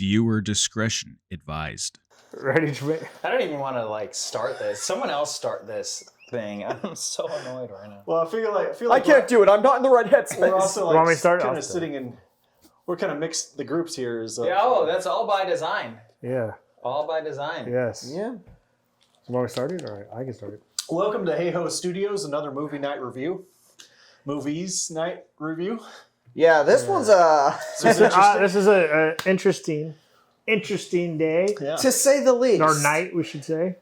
Viewer discretion advised. Ready to make... I don't even want to like start this. Someone else start this thing. I'm so annoyed right now. Well, I feel like I can't do it. I'm not in the right headspace. We're also Want me like to start? kind I'll of start. sitting in. We're kind of mixed. The groups here is. Yeah, oh, that's all by design. Yeah. All by design. Yes. Yeah. So want me started? All right, I can start it. Welcome to Hayhoe Studios, another movie night review. Movies night review. Yeah, this one's This is a interesting day. Yeah. to say the least. Or night, we should say.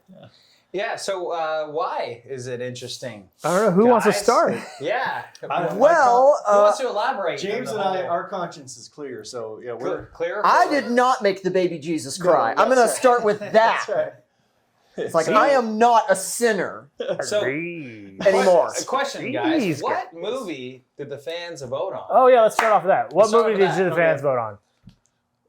Yeah, so why is it interesting? I don't know. Who wants to Guys? start? Yeah. Well, Who wants to elaborate? James on and the I, whole- our conscience is clear, so yeah, we're. clear. I did not make the baby Jesus cry. No, I'm going to that's right. start with that. That's right. It's like, So- I am not a sinner So, Agreed. anymore. a question, guys. Jeez, What movie did the fans vote on? Oh, yeah, let's start off with that. What Let's start movie with did that. the fans vote on?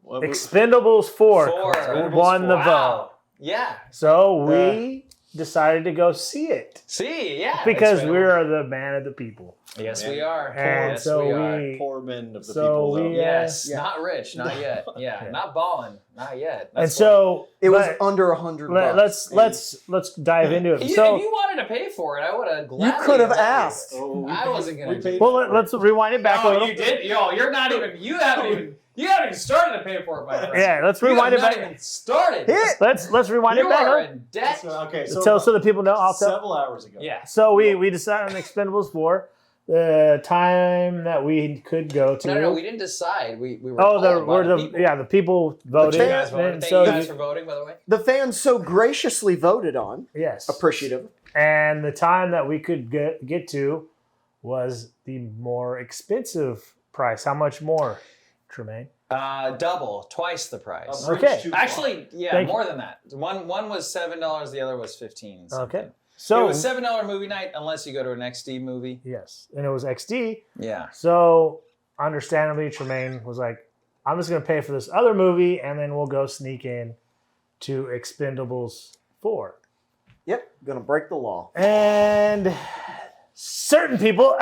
Well, we- Expendables 4 Four. won the vote. Wow. Yeah. So we decided to go see it. See, yeah. Because Expendables. we're the man of the people. Yes, we are. And yes, so we are. we... poor men of the So people. we, though. Yes, Yeah. not rich, not yet. Yeah, Yeah. not balling, not yet. And That's so... It was but under $100. let's dive into it. what- So... if you wanted to pay for it, I would have gladly. could have let you. asked. Oh, we I paid- wasn't gonna we do paid it. Well, for it. let's rewind it back a Oh, little. you did? Yo, you're not even. You haven't even started to pay for it, my friend. Yeah, let's You rewind have it not back. even started. Hit. Let's rewind You it back. are Huh? in debt. Okay, So the people know. I'll tell. several hours ago. Yeah. So we decided on Expendables 4, the time that we could go to. No, we didn't decide. We were. Oh, told by the people. the people voted. You guys voted. And Thank so you guys for voting, by the way. The fans so graciously voted on. yes, Appreciative. and the time that we could get to was the more expensive price. How much more, Tremaine? Double, twice the price. A bridge Okay. too far. Actually, yeah, Thank more than that. One was $7, the other was $15. Okay, It so was $7 movie night unless you go to an XD movie. yes, and it was XD. Yeah. So understandably, Tremaine was like, "I'm just going to pay for this other movie, and then we'll go sneak in to Expendables 4." Yep, gonna break the law. And certain people,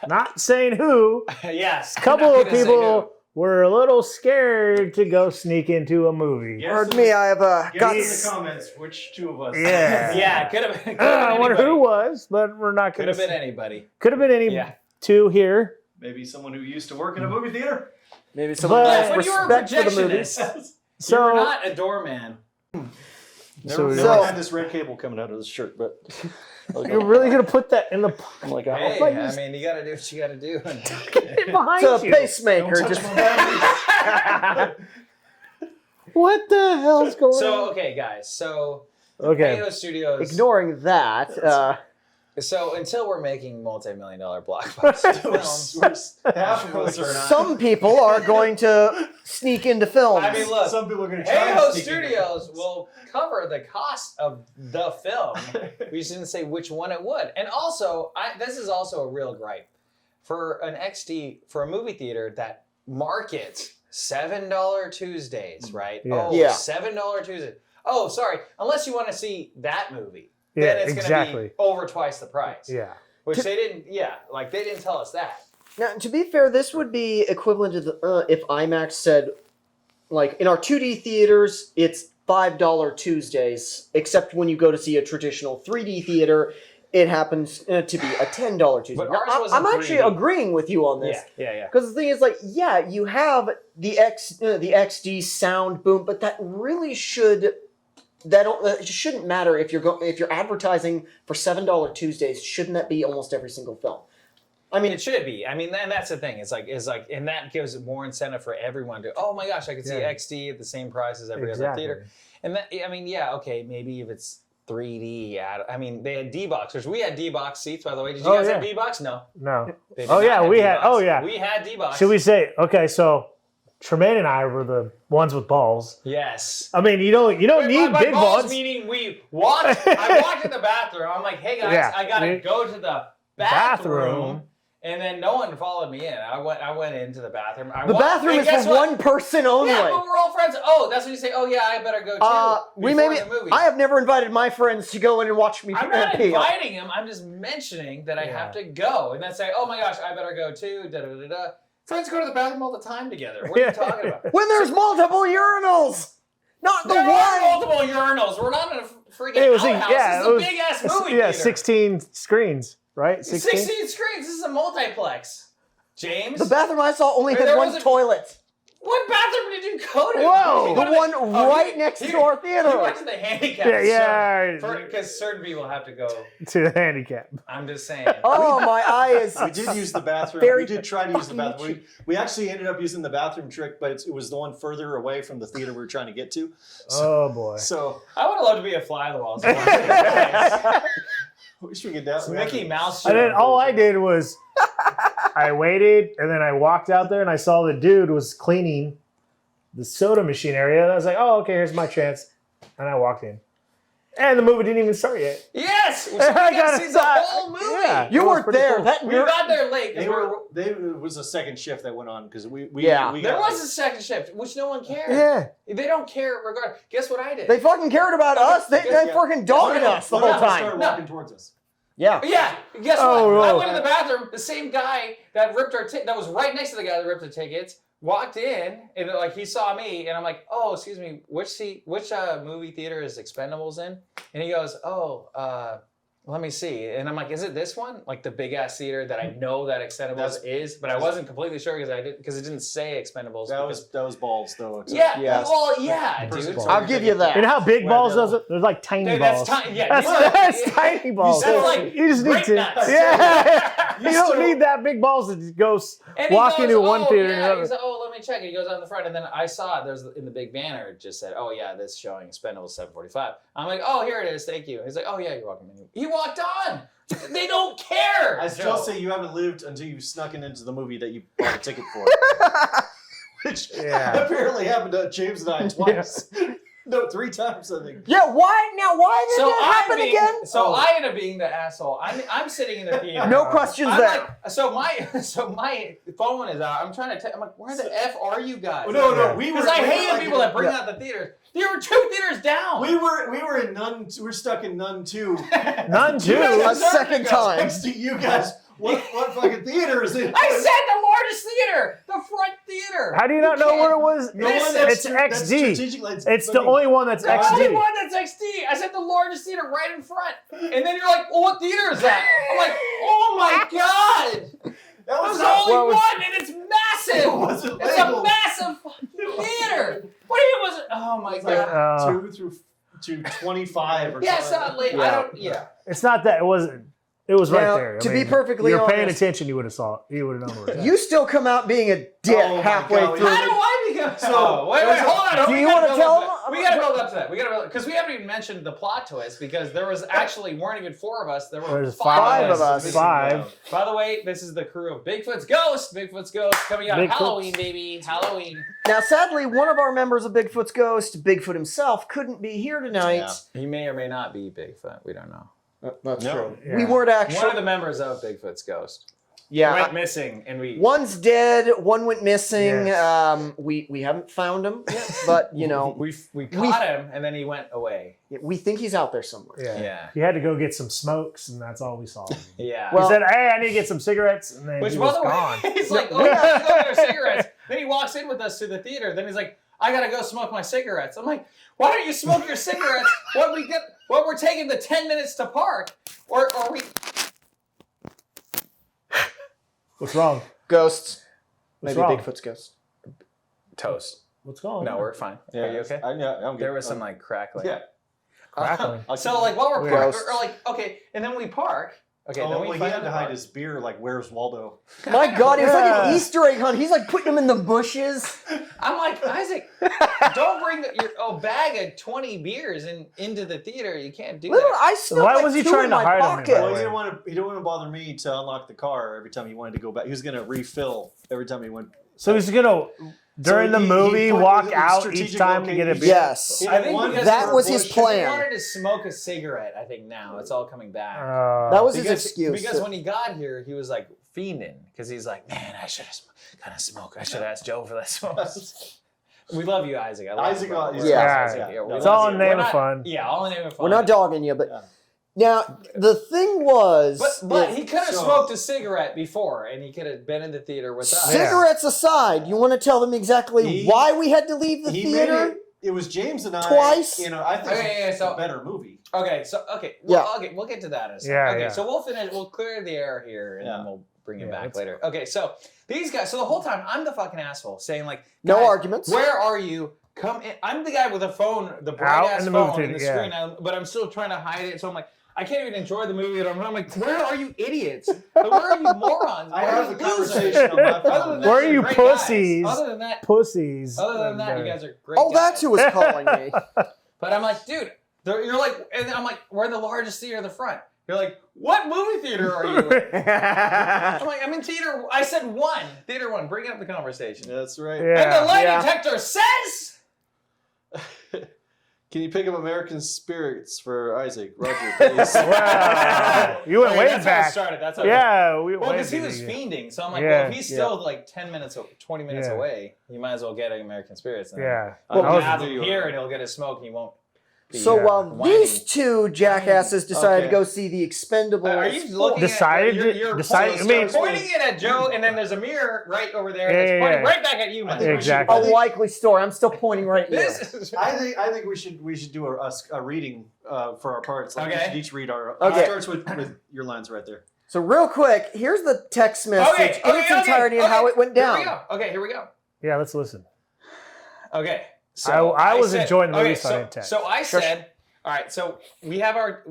not saying who, Yes. a couple of people were a little scared to go sneak into a movie. Yeah. Pardon me, I have got... Get in the comments which two of us. Yeah. Yeah, could have been. I wonder who it was, but we're not Could going have to. been anybody. Could have been any Yeah. two here. Maybe someone who used to work in a movie theater. Maybe someone But- has When you were a respect for the movies. projectionist, you So were not a doorman. So Never So- had this red cable coming out of his shirt, but you're really going to put that in the I'm like, Hey, like I this- mean, you got to do what you got to do. behind It's a you. pacemaker. don't touch Just my batteries. What the hell's going So, on? okay, guys. So, Okay. Hayhoe Studios. ignoring that. So, until we're making multi-million-dollar blockbuster films, Half of us are not. Some people are going to sneak into films. I mean, look, Some people are going to try Hayhoe to sneak in. Studios will cover the cost of the film. We just didn't say which one it would. And also, this is also a real gripe. For an XD, for a movie theater that markets $7 Tuesdays, right? Yeah. Oh, Yeah. $7 Tuesdays. Oh, sorry. Unless you want to see that movie. Yeah, Then it's going to exactly. be over twice the price. Yeah. Which they didn't, they didn't tell us that. Now, to be fair, this would be equivalent to the, if IMAX said, like, in our 2D theaters, it's $5 Tuesdays, except when you go to see a traditional 3D theater, it happens to be a $10 Tuesday. But Now, ours I'm wasn't actually 3D. agreeing with you on this. Yeah. Because the thing is, like, yeah, you have the XD sound boom, but that really should... it shouldn't matter if you're advertising for $7 Tuesdays. Shouldn't that be almost every single film? I mean, It should be. I mean, and that's the thing. It's like, and that gives more incentive for everyone to. Oh my gosh, I could see Yeah. XD at the same price as every other Exactly. theater. And that, I mean, yeah, okay, maybe if it's 3D. I mean, they had D-boxers. We had D-box seats, by the way. Did you Oh, guys yeah. have D-box? No. No. They did Oh, not yeah, have we had- D-box. oh, yeah. We had D-box. Should we say, okay, so Tremaine and I were the ones with balls. Yes. I mean, you don't need by big balls, ones. meaning we walked. I walked in the bathroom. I'm like, hey guys, Yeah. I gotta You- go to the bathroom. And then no one followed me in. I went into the bathroom. the bathroom is for one person only. Yeah, but we're all friends. Oh, that's when you say, oh yeah, I better go too. We before maybe. the movie. I have never invited my friends to go in and watch me I'm not pee. inviting him. I'm just mentioning that I Yeah. have to go, and then say, oh my gosh, I better go too. Da da da da. Friends go to the bathroom all the time together. What are you talking about? When there's multiple urinals, not the There are one. multiple urinals. We're not in a freaking It was outhouse. yeah, This it is was a big ass movie yeah, theater. 16 screens, right? 16 screens. This is a multiplex. James, The bathroom I saw only There had one wasn't- toilet. what bathroom did you go to? Whoa! You go The to one right he- next he- to our He theater. went to the handicap. Yeah, Because certain people have to go. to the handicap. I'm just saying. Oh, my eye is. We did use the bathroom. Very We did try to use the fucking bathroom. We actually ended up using the bathroom trick, but it was the one further away from the theater we were trying to get to. Oh boy. So I would have loved to be a fly on the wall. we should get down. It's Mickey Mouse. And then show. all I did was I waited, and then I walked out there, and I saw the dude was cleaning the soda machine area. And I was like, "Oh, okay, here's my chance." And I walked in, and the movie didn't even start yet. Yes, we I got got to see the inside. whole movie. Yeah. You That was weren't pretty there. cool. That We got there late. 'cause it was a second shift that went on because we Yeah. we there got was a second shift, which no one cared. Yeah. They don't care regardless. Guess what I did? They fucking cared about us. They Yeah. fucking dogged us the One of whole them time. started walking towards us. Yeah. Yeah, guess Oh, what? I whoa. went in the bathroom. The same guy that ripped our that was right next to the guy that ripped the tickets walked in and like he saw me and I'm like, oh, excuse me, which movie theater is Expendables in? And he goes, oh, let me see. And I'm like, is it this one? Like the big ass theater that I know that Expendables is, but I wasn't completely sure because it didn't say Expendables. That was balls though. yeah, Yes. well, yeah, Person dude. balls. I'll give you that. And how big Well balls done. does it? There's like tiny Dude, balls. that's tiny. Yeah, That's these are- tiny balls. That's like you just need grape to. nuts. Yeah. you don't still- need that big balls to go And he walk goes, into one oh, theater yeah. and another. He's like, oh, let me check. He goes on the front, and then I saw it. There's in the big banner. It just said, oh yeah, this showing Expendables 745. I'm like, oh, here it is. Thank you. He's like, oh yeah, you're welcome. He walked on. They don't care. I still Joe. say you haven't lived until you snuck into the movie that you bought a ticket for. Which Yeah. apparently happened to James and I twice. No, 3 times I think. Yeah, why? Now, why did So that I'm happen being, again? So Oh. I end up being the asshole. I'm sitting in the theater. No questions I'm there. like, so my phone is out. I'm trying to. I'm like, where the f are you guys? Oh, no, we were. Because I we were hated like- people that bring yeah. out the theaters. There were 2 theaters down. We were in Nun. We're stuck in Nun 2. None too. A second time. Next to you guys. What fucking theater is it? I said the largest theater, the front theater. How do you not know where it was? The one It's that's XD. strategically- It's the only one that's The only XD. one that's XD. I said the largest theater right in front. And then you're like, well, what theater is that? I'm like, oh my God. That was There's only well, it was- one and it's massive. It wasn't It's a labeled. massive fucking theater. What do you mean it wasn't? Oh my It's like God. 2 through to 25 or Yeah, it's something. not late. I Yeah. don't, yeah. It's not that. It wasn't. It was right Now, there. to be perfectly you're paying honest- attention, you would have saw it. You would have known where it was. You still come out being a dick Oh my halfway God, through. How do I become? So, oh, wait, there's a- hold on. Do We you gotta wanna build tell up to them? that. We gotta build up to that. We gotta because we haven't even mentioned the plot twist because there was actually weren't even 4 of us. There were There's 5 of us. 5. By the way, this is the crew of Bigfoot's Ghost. Bigfoot's Ghost coming out Bigfoot's- Halloween, baby. Halloween. Now, sadly, one of our members of Bigfoot's Ghost, Bigfoot himself, couldn't be here tonight. He may or may not be Bigfoot. We don't know. That's No. true. Yeah. We weren't One actually. of the members of Bigfoot's Ghost Yeah. went missing, and we. One's dead. One went missing. Yes. We haven't found him yet, but you know, We caught him, and then he went away. we think he's out there somewhere. Yeah. Yeah. He had to go get some smokes, and that's all we saw. Yeah. Well- he said, "Hey, I need to get some cigarettes," and then Which, he by was the way, gone. he's like, oh, yeah, let's go get our cigarettes. Then he walks in with us to the theater. Then he's like, I gotta go smoke my cigarettes. I'm like, why don't you smoke your cigarettes when we're taking the 10 minutes to park? Or we. What's wrong? Ghosts. What's Maybe wrong? Bigfoot's ghost. Toast. What's going on? No, we're fine. Are you okay? I'm good. There was some like crackling. Yeah. Crackling. So like while we're Weird. parked, or like okay, and then we park. Okay, then we well, he find had to the hide park. his beer like Where's Waldo? My God, it was like Yeah. an Easter egg hunt. He's like putting them in the bushes. I'm like, Isaac, don't bring your bag of 20 beers into the theater. You can't do Literally, that. I snuck Why like was he 2 trying in to my hide 'em, by pocket. the Well, way? he didn't want to bother me to unlock the car every time he wanted to go back. He was gonna refill every time he went. So he's gonna during the he movie put walk it in out strategic each time to get a locations. beer. Yes. I think because that we're was his bush- plan. He wanted to smoke a cigarette. I think now it's all coming back. That was his because, excuse. Because when he got here, he was like fiending because he's like, man, I should have kind of smoked. I should have asked Joe for that smoke. We love you, Isaac. I love Isaac, you, bro. he's We're- Yeah. Isaac, yeah. we It's love all you. in the name We're of not- fun. Yeah, all in the name of fun. We're not dogging you, but Yeah. Now, the thing was... But he could have smoked a cigarette before, and he could have been in the theater with us. Cigarettes aside, you want to tell them exactly why we had to leave the theater? It was James and I. Twice? You know, I think it's a better movie. Okay, we'll get to that in a second. So we'll finish. We'll clear the air here, and then we'll bring it back later. Okay, so these guys. So the whole time, I'm the fucking asshole saying like, no arguments. Where are you? Come in. I'm the guy with the phone, the bright ass phone in the screen, but I'm still trying to hide it. So I'm like, I can't even enjoy the movie. And I'm like, where are you idiots? Where are you morons? I have a conversation on my phone. Where are you pussies? Other than that, pussies. Other than that, you guys are great. Oh, that's who was calling me. But I'm like, dude, you're like, and I'm like, we're in the largest theater in the front. You're like, what movie theater are you in? I'm like, I'm in theater. I said one. Theater one. Bring up the conversation. That's right. Yeah. And the lie detector says. Can you pick up American Spirits for Isaac? Roger, please. Wow. You went way that's back. How it started. That's how yeah. Well, because he was fiending. So I'm like, well, if he's still like 10 minutes, 20 minutes away, you might as well get American Spirits. And I'll have him here and he'll get his smoke and he won't. So while these two jackasses decided to go see the Expendables, are you looking decided? You're pointing it at Joe, and then there's a mirror right over there that's pointing right back at you. Exactly. A likely story. I'm still pointing right now. I think we should do a reading for our parts. Like we should each read our. Okay. It starts with your lines right there. So real quick, here's the text message in its entirety and how it went down. Here we go. Yeah, let's listen. Okay. So I was enjoying the movie, so I didn't text. So I said, all right. So we have our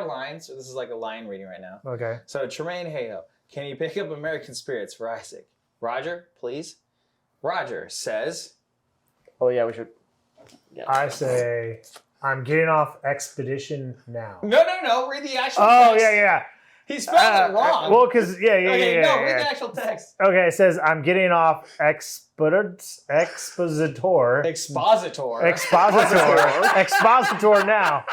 lines. So this is like a line reading right now. Okay. So Tremaine Hayhoe, can you pick up American Spirits for Isaac? Roger, please. Roger says. Oh yeah, we should. Yeah. I say, I'm getting off expedition now. No. Read the actual. Oh text. yeah. He spelled it wrong. Well, because Okay, read the actual text. Okay, it says I'm getting off expositor now.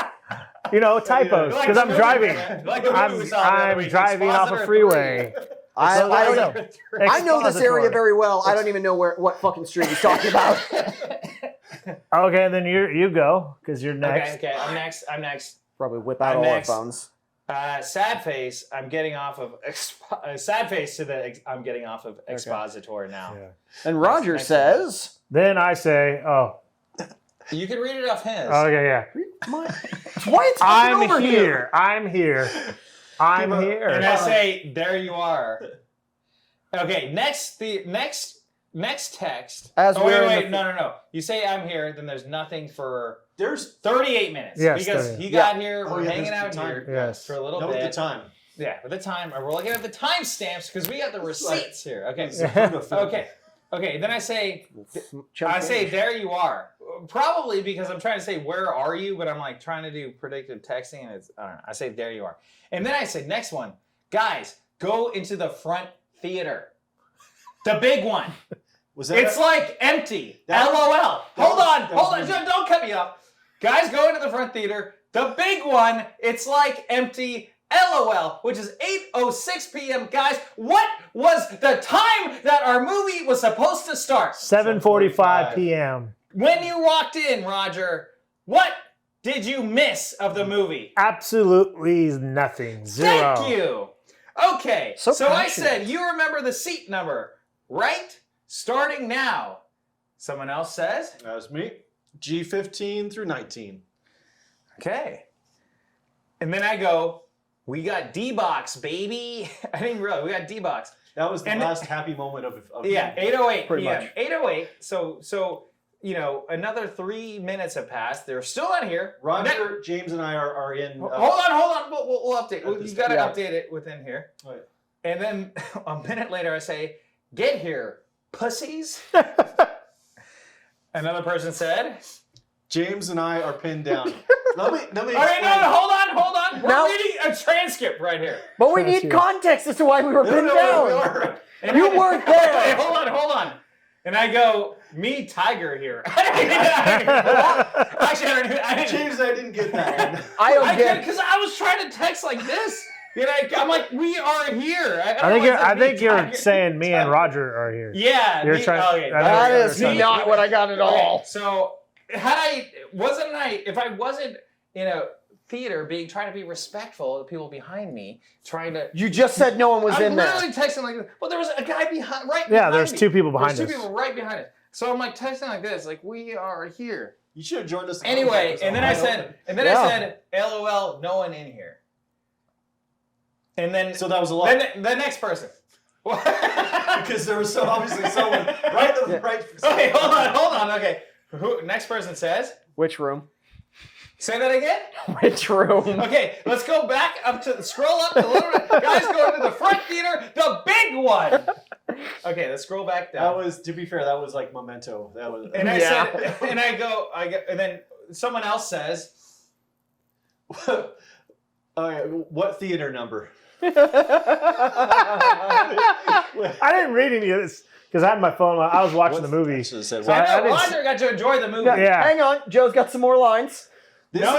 You know, typos because I'm driving. I'm driving off a freeway. I know this area very well. I don't even know what fucking street he's talking about. Okay, then you go because you're next. Okay, I'm next. Probably whip out all our phones. Sad face. I'm getting off of sad face to the. I'm getting off of expositor now. Yeah. And Roger says. Then I say, oh. You can read it off his. Okay, yeah. Why I'm here. I'm here. I'm here. And I say, there you are. Okay, next text. No. You say I'm here, then there's nothing for. There's 38 minutes. Yes, because he got here, we're hanging out here for a little bit. With the time. Yeah, with the time. We're looking at the timestamps because we got the receipts here. Okay. Okay, then I say, there you are. Probably because I'm trying to say, where are you? But I'm like trying to do predictive texting, and I don't know. I say, there you are. And then I say, next one. Guys, go into the front theater. The big one. It's like empty. LOL. Hold on. Don't cut me off. Guys, go into the front theater. The big one, it's like empty. LOL, which is 8:06 p.m. Guys, what was the time that our movie was supposed to start? 7:45 p.m. When you walked in, Roger, what did you miss of the movie? Absolutely nothing. Zero. Thank you. Okay, so I said, you remember the seat number, right? Starting now. Someone else says? That was me. G15 through 19. Okay. And then I go, we got D-Box, baby. I didn't realize we got D-Box. That was the last happy moment of 8:08 pretty p.m. much. 8:08. So another 3 minutes have passed. They're still on here. Roger, James, and I are in. Hold on. We'll update. You got to update it within here. Right. And then a minute later, I say, "Get here, pussies." Another person said, James and I are pinned down. Let me all right, no, hold on. We're reading a transcript right here. But we need context as to why we were pinned down. And You weren't there. Hey, hold on. And I go, me, Tiger here. Actually, I didn't. James, I didn't get that. I get because I was trying to text like this. I'm like, we are here. I think you're saying me and Roger are here. Yeah. You're trying. Okay, that is not what I got at all. So if I wasn't theater, trying to be respectful of the people behind me, trying to. You just said no one was in there. I'm literally texting like this. Well, there was a guy behind, right? Yeah, behind there's me. 2 people behind There's us. 2 people right behind us. So I'm like texting like this, like we are here. You should have joined us. Anyway, and then I said, LOL, no one in here. And then So that was a lot. Then the next person. Because there was so obviously someone right. Okay, hold on. Okay, next person says. Which room? Say that again. Which room? Okay, let's go back up to scroll up a little bit. Guys, go to the front theater, the big one. Okay, let's scroll back down. That was, to be fair, that was like Memento. That was. And I said, and then someone else says, what theater number? I didn't read any of this because I had my phone. I was watching the movie. I should have said, So I know didn't Roger got to enjoy the movie. Yeah. Hang on, Joe's got some more lines. No.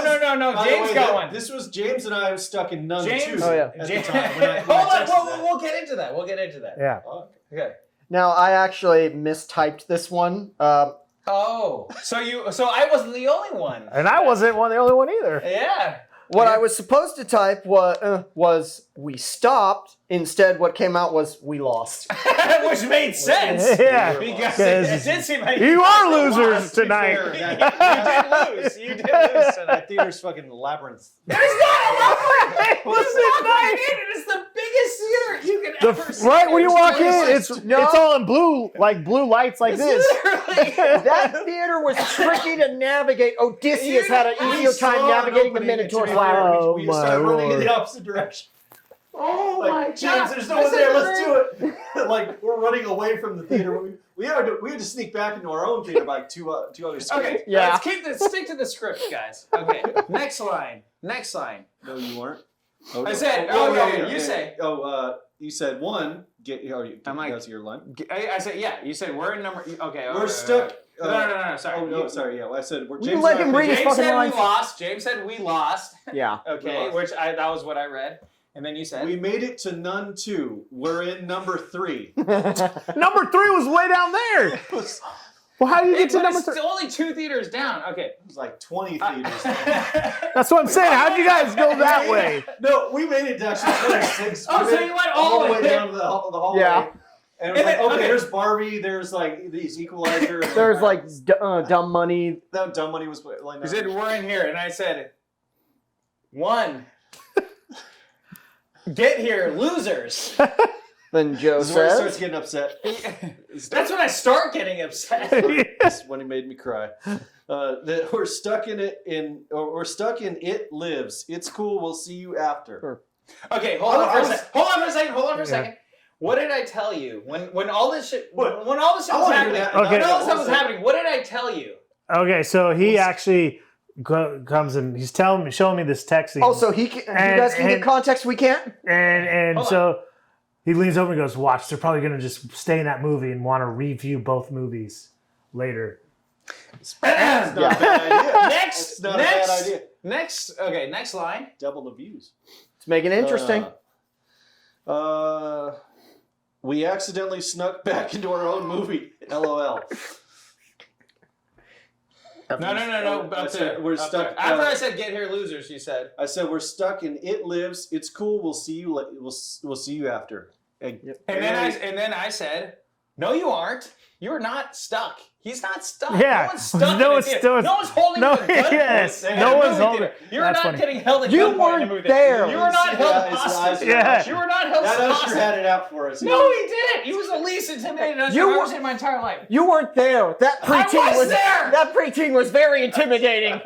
James got one. This was James and I was stuck in none James. two Oh, yeah. at the time. When I Hold on, texted we'll get into that. Yeah. that. Okay. Now, I actually mistyped this one. Oh, so I wasn't the only one. And I wasn't the only one either. Yeah. What I was supposed to type was we stopped. Instead, what came out was we lost. Which made sense. Yeah. Because Because it did seem like you are losers lost. tonight. You did lose. You did lose tonight. That theater's fucking labyrinth. It is not a labyrinth. Listen, It is the biggest theater you can ever see. Right when you walk in, It's it's all in blue lights like this. literally. That theater was tricky to navigate. Odysseus had an easier time navigating the Minotaur's ladder. Oh, We my started running in Lord. the opposite direction. Oh Like, my god. James, there's no one there. Let's do it. Like we're running away from the theater. We had to sneak back into our own theater by like two other screens. Okay, Yeah. let's stick to the script, guys. Okay, next line. No, you weren't. I said, you say. You said one. I'm like- that's your line. I said, yeah. You said we're in number. Okay. We're stuck. No. Sorry. Oh no, sorry. Yeah, I said we're. Will you let him read his James fucking said lines? we lost. James said we lost. Yeah. Okay, that was what I read. And then you said. We made it to none 2. We're in number 3. Number 3 was way down there. Well, how do you get to number 3? It's only 2 theaters down. Okay. It was like 20 theaters. That's what I'm saying. How'd you guys go that way? No, we made it to actually 26. Oh, We so made you went it all the way down to the hallway. Yeah. And it was like, then- okay, there's Barbie, there's like these Equalizer. and There's like dumb money. that dumb money was like. You said we're in here, and I said 1. Get here, losers. Then Joe This is where he starts says. getting upset. That's when I start getting upset. That's when he made me cry. That we're stuck in it. We're stuck in It Lives. It's cool. We'll see you after. Okay, hold on for a second. What did I tell you when all this shit when all this shit was happening? Okay. When all this stuff was happening, what did I tell you? Okay, so he actually comes and he's showing me this text. Oh, so you guys can get context, we can't? And Hold so he leans over and goes, watch, they're probably going to just stay in that movie and want to review both movies later. That's not a bad idea. Next, That's not a bad idea. next line. Double the views. Let's make it interesting. We accidentally snuck back into our own movie. LOL. No. I said we're stuck. After I said "get here, losers," you said. I said we're stuck in It Lives. It's cool. We'll see you. We'll see you after. And then I said, "No, you aren't. You're not stuck. He's not stuck. Yeah. No one's stuck. No in one's the theater. still- No one's holding No, you at gunpoint. yes. in No a one's movie holding- theater. You're That's not funny. getting held at You gunpoint in a weren't movie there. theater. You were not held Yeah, his eyes hostage. were Yeah. You were not held That usher hostage. had it out for us. No, he didn't. He was the least intimidating usher You I've were- ever seen in my entire life. You weren't there. That preteen was there! That preteen was very intimidating.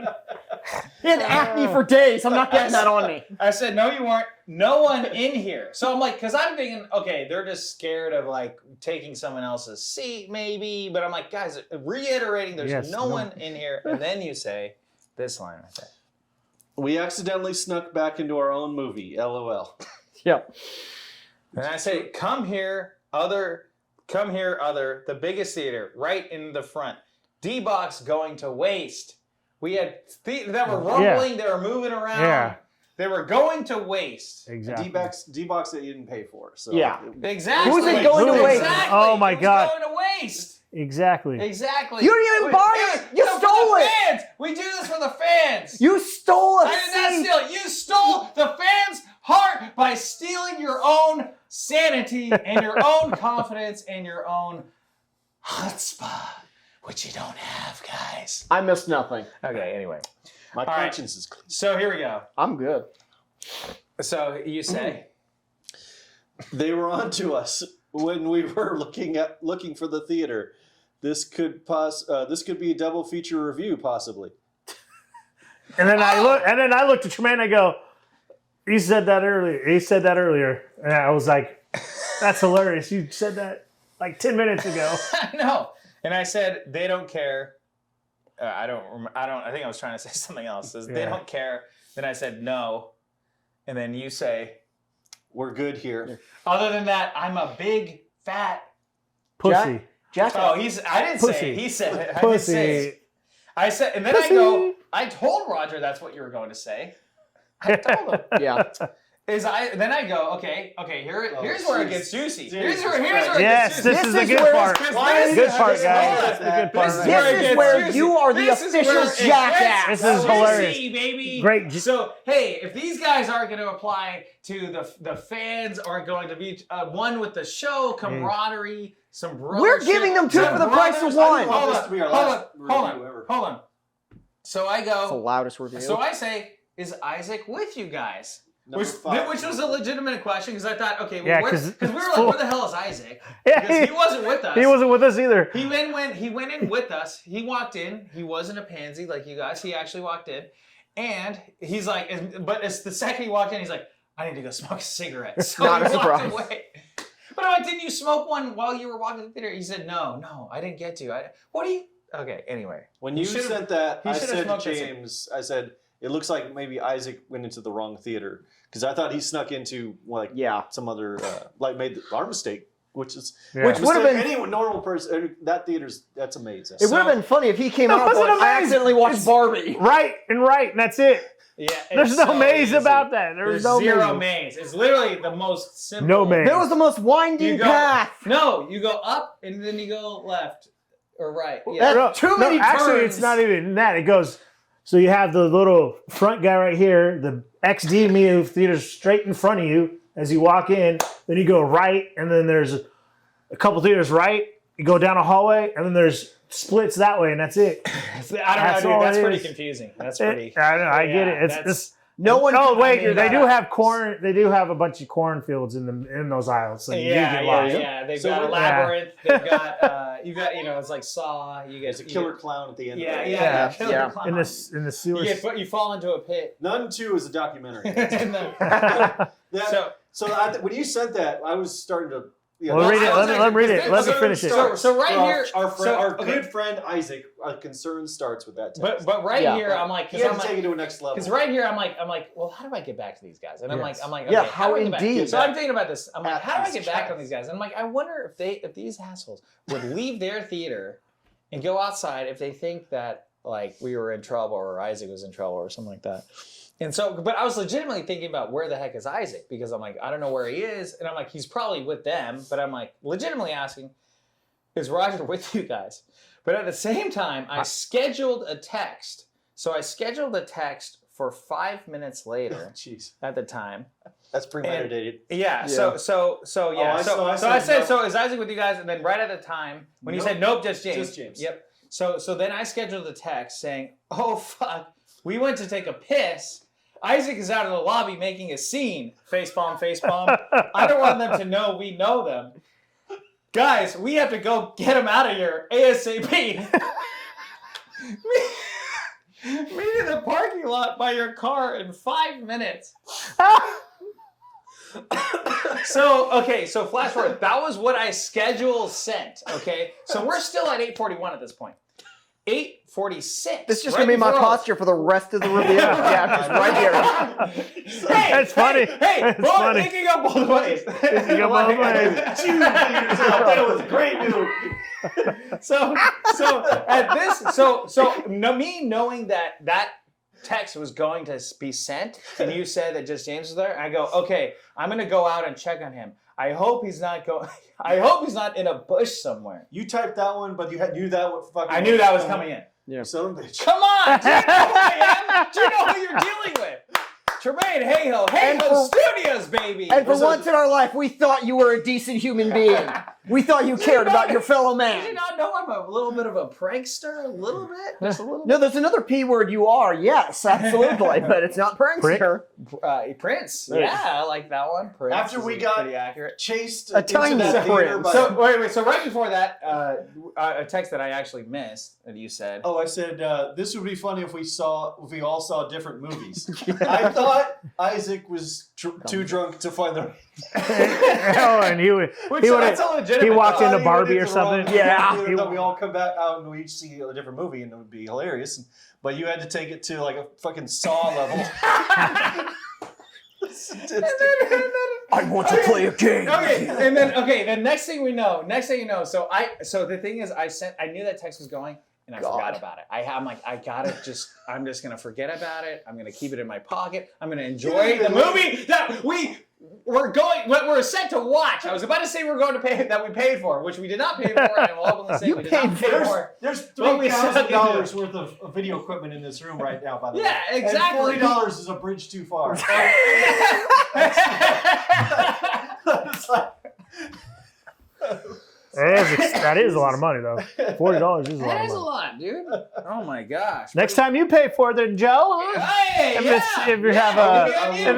He had acne for days. I'm not getting that on me. I said, no, you weren't. No one in here. So I'm like, because I'm thinking, okay, they're just scared of like taking someone else's seat, maybe. But I'm like, guys, reiterating, there's Yes, no no. one in here. And then you say this line right there. We accidentally snuck back into our own movie. LOL. Yep. And I say, come here, other, the biggest theater, right in the front. D-Box going to waste. We had that were rumbling, they were moving around. Yeah. They were going to waste. Exactly. D-box that you didn't pay for. So Yeah. Exactly. Who's it going to waste? Exactly. Oh my It was God. going to waste. Exactly. Exactly. You didn't even buy it. You stole it. Fans. We do this for from the fans. You stole a I did not scene. steal. You stole the fans' heart by stealing your own sanity and your own confidence and your own chutzpah, which you don't have, guys. I missed nothing. Okay, anyway. My right. conscience is clean. So here we go. I'm good. So you say? They were on to us when we were looking for the theater. This could be a double feature review, possibly. And then I looked at Tremaine and I go, he said that earlier. And I was like, that's hilarious. You said that like 10 minutes ago. No. And I said, they don't care. I think I was trying to say something else. They don't care. Then I said, no. And then you say, we're good here. other than that, I'm a big, fat Pussy. Jack. Oh, I didn't Pussy. say it. He said it. I didn't Pussy. say it. I said, and then Pussy. I told Roger that's what you were going to say. I told him. Yeah. Then I go, okay, here's where it gets juicy. Here's where it Yes, gets juicy. this is the good where part. it's Good part, guys. That's the good part. This is right where here. it This gets is where juicy. you are the This is official where it jackass. gets This is hilarious. juicy, baby. Great. So, hey, if these guys aren't going to apply to the fans, aren't going to be one with the show, camaraderie, some brothership. We're giving them two some for the price of brothers- one. Hold This to be our on, last hold on, review ever. hold on. So I It's the go, loudest review. so I say, is Isaac with you guys? Number Which 5. was a legitimate question because I thought, okay, well, Yeah, because we were it's like, full. where the hell is Isaac? Yeah, Because he wasn't with us. He wasn't with us either. He went in with us. He walked in. He wasn't a pansy like you guys. He actually walked in, and he's like, but it's the second he walked in, he's like, I need to go smoke a cigarette. So Not he a walked surprise. away. But I'm like, didn't you smoke one while you were walking to the theater? He said, no, I didn't get to. What do you? Okay, anyway. When He you should've- sent that, he I should've said to smoked that James, I said, it looks like maybe Isaac went into the wrong theater. Because I thought he snuck into like Yeah. some other, like made our mistake, which is Yeah. Which would have been. any normal person. That theater's, that's amazing. It would have been funny if he came No, out wasn't going, I amazing. accidentally watched It's- Barbie. Right, and that's it. Yeah, There's it's no so maze easy. about that. There's no zero maze. maze. It's literally the most simple. No maze. That was the most You winding go, path. No, you go up and then you go left or right. Yeah. That's No, too many actually, turns. it's not even that. It goes. So you have the little front guy right here, the XD movie theater straight in front of you as you walk in. Then you go right, and then there's a couple theaters right. You go down a hallway, and then there's splits that way, and that's it. I don't That's know, all dude. That's it pretty is. confusing. That's pretty. I know. I get Yeah, it. that's- It's No one. Oh wait, I mean, they do that- have corn. They do have a bunch of cornfields in those aisles, so you do Yeah, get yeah, lost. yeah. They've So got a with- labyrinth. They've got it's like Saw. You There's get a killer clown at the end. Yeah, of it. yeah, killer yeah. clown. In the sewers. you fall into a pit. None 2 is a documentary. And then- That- So- when you sent that, I was starting to. Yeah, Well, that's- read it. Let me read it. Let me finish it. So right here, our okay. good friend Isaac, our concern starts with that text. but right Yeah. here, I'm like, he had to take it to a next level. because right here, I'm like, well, how do I get back to these guys? And I'm Yes. like, Yeah, okay, how do I get back? indeed. So I'm thinking about this. I'm like, At how do I these get back on chats. these guys? And I'm like, I wonder if these assholes would leave their theater and go outside if they think that like we were in trouble or Isaac was in trouble or something like that. And so, but I was legitimately thinking about where the heck is Isaac because I'm like, I don't know where he is, and I'm like, he's probably with them, but I'm like, legitimately asking, is Roger with you guys? But at the same time, I scheduled a text. So I scheduled a text for 5 minutes later Jeez, at the time. that's premeditated. Yeah. Yeah. So yeah. I So said I said, no. so is Isaac with you guys? And then right at the time when you Nope. said nope, just James. Just James. Yep. So then I scheduled a text saying, oh fuck, we went to take a piss. Isaac is out in the lobby making a scene. Facepalm, facepalm. I don't want them to know we know them. Guys, we have to go get him out of here ASAP. Meet in the parking lot by your car in 5 minutes. So flash forward. That was what I scheduled sent. Okay, so we're still at 8:41 at this point. 8:46. This is just gonna be my posture for the rest of the review. Yeah, just right here. Hey, That's funny. Hey, That's both funny. thinking up both ways. Thinking up both ways. That was a great move. So at this, so me knowing that text was going to be sent, and you said that just James was there, I go, okay, I'm gonna go out and check on him. I hope he's not I hope he's not in a bush somewhere. You typed that one, but you knew that one. Fucking I knew that was coming in. Yeah. Son of a bitch. Come on! Do you know who I am? Do you know who you're dealing with? Tremaine Hayhoe, Hayhoe Studios, baby! And for once in our life, we thought you were a decent human being. We thought you cared about your fellow Did you man. not know I'm a little bit of a prankster? A little bit? Just a little No, there's another P word you are. Yes, absolutely. But it's not prankster. Prince. Yeah, I like that one. Prince. After we is got pretty accurate. chased A into tiny that theater prince. by... So wait. So right before that, a text that I actually missed that you said. Oh, I said this would be funny if we all saw different movies. I thought Isaac was too drunk to find the. Oh, and he would. Which He would. that's a legitimate. He walked thought. into Barbie or something. Yeah, He- we all come back out and we each see a different movie, and it would be hilarious. But you had to take it to like a fucking Saw level. I want to play a game. Okay, and then the next thing you know. So the thing is, I knew that text was going, and I forgot about it. I'm just gonna forget about it. I'm gonna keep it in my pocket. I'm gonna enjoy the movie that we're set to watch. I was about to say that we paid for, which we did not pay for, and I'm openly saying we did not pay for. There's What we $3,000 worth of video equipment in this room right now, by the way. Yeah, exactly. And $40 is a bridge too far. It's like, That is a lot of money, though. $40 is a lot That of is a money. lot, dude. Oh my gosh. Next time you pay for it, then Joe. Huh? Hey, If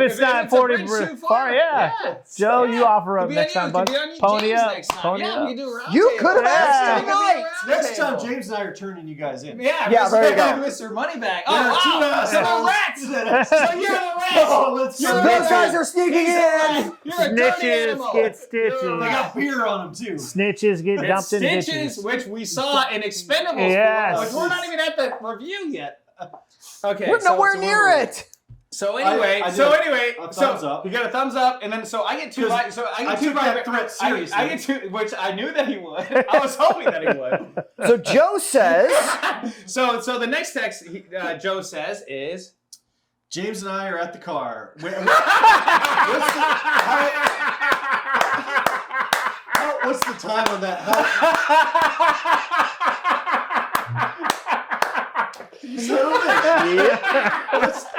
it's not 40 far, yeah. Joe, you offer up next time, bud. Pony up. Pony up. You could have asked tonight. next time, James and I are turning you guys in. Yeah, Yeah, there you go. Mr. Moneybag. Yeah, Oh, wow. So the rats. So you're the rats. Oh, let's You're Those the guys rats. are sneaking in. You're a dirty Snitches animal. get They stitches. got beer on them too. Snitches get It's dumped in Stitches, ditches. which we saw in Expendables. Yes. Which we're not even at the review yet. Okay. We're nowhere so near we're- it. So anyway, I did a thumbs so up. you got a thumbs up, and then so I get two. Because So I I get two. took that threat seriously. I get two, which I knew that he would. I was hoping that he would. So Joe says, So the next text Joe says is. James and I are at the car. What's the time on that?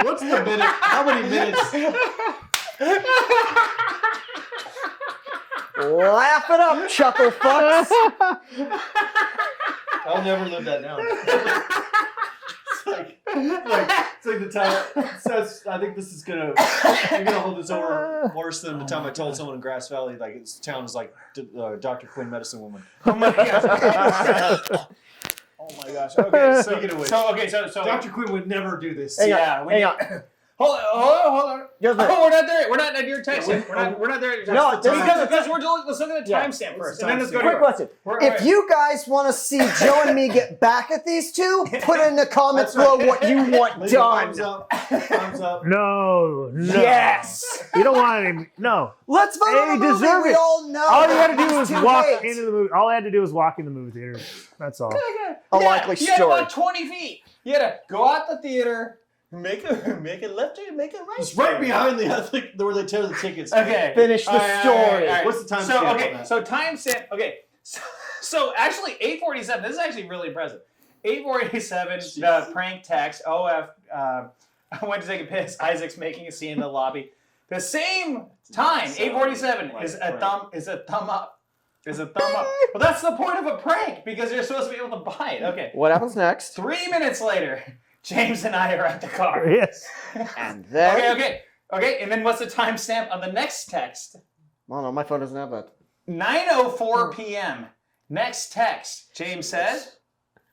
What's the minute? How many minutes? laugh it up, chuckle fucks. I'll never live that down. It's like the time it says, I think this is gonna, you're gonna hold this over worse than the time I told someone in Grass Valley, like its town is like Dr. Quinn, medicine woman. Oh my gosh. Oh my gosh. Okay, so Speaking of which, so Dr. Quinn would never do this. Hang on, yeah, hang on. Hold on. Just a- Oh, we're not there. We're not at your text yet. We're not there. No, Let's look at the Yeah. timestamp first, the and then let's go Quick to question. If you guys want to see Joe and me get back at these two, put in the comments below what you want Leave a done. thumbs up. Thumbs up. No. Yes. You don't want any. No. Let's vote Hey, on a movie deserve we it. all know. All you had to do These was two walk hates. into the movie. All I had to do was walk in the movie theater. That's all. A likely You had to story. walk 20 feet. You had to go out the theater, make a left turn, make a right. It's right behind the, I think, where they tear the tickets. Okay. Finish the All right, story. all right. What's the time So stamp on okay, that? so timestamp. Okay, so actually 8:47. This is actually really impressive. 8:47. The prank text. OF. I went to take a piss. Isaac's making a scene in the lobby. The same time. 8:47 is a thumb. Is a thumb up. Is a thumb up. Well, that's the point of a prank because you're supposed to be able to buy it. Okay. What happens next? 3 minutes later, James and I are at the car. Yes. And then... Okay. And then what's the timestamp on the next text? Oh no, my phone doesn't have that. 9:04 p.m. Next text. James says.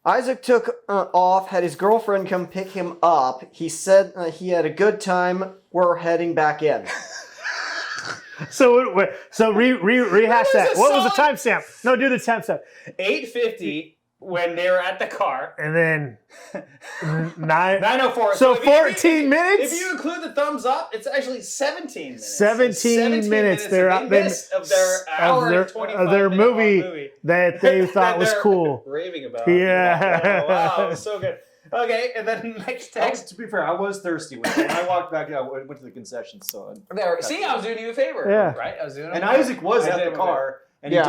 Isaac took off, had his girlfriend come pick him up. He said he had a good time. We're heading back in. So rehash that. is a What was the solid- timestamp? No, do the timestamp. 8:50 when they were at the car. And then 9. 9:04. So if 14 minutes? If you include the thumbs up, it's actually 17 minutes. 17 minutes. They're of their hour and 25 of their minute long movie that they thought was they're cool. Raving about. Yeah. Oh, wow, it was so good. Okay, and then next text. To be fair, I was thirsty when I walked back. I went to the concession, so. There. See, I was doing you a favor. Yeah. Right? I was doing. And Isaac was I at did the car, and Yeah.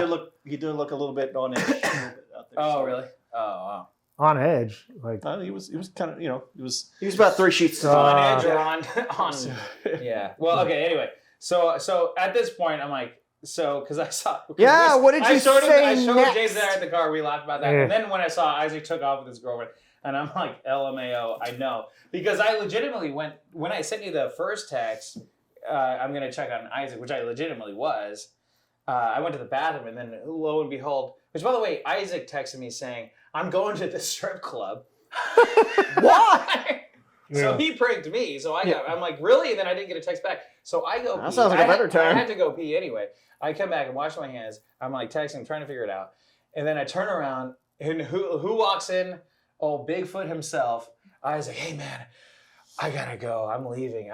he did look a little bit on edge. Oh, really? Oh, wow. on edge. Like He was kind of He was about 3 sheets to on Uh, edge or on yeah. Well, okay. Anyway, so at this point, I'm like, because I saw. Yeah, what did you say I showed next? Jason at the car. We laughed about that, Yeah. and then when I saw Isaac took off with his girlfriend, and I'm like, LMAO, I know, because I legitimately went when I sent you the first text. I'm gonna check on Isaac, which I legitimately was. I went to the bathroom, and then lo and behold, which by the way, Isaac texted me saying, "I'm going to the strip club." Why? So he pranked me. So I'm like, really? And then I didn't get a text back. So I go. That pee. sounds like a better I time. had to go pee anyway. I come back and wash my hands. I'm like texting, trying to figure it out. And then I turn around, and who walks in? Oh, Bigfoot himself. I was like, hey man, I gotta go. I'm leaving.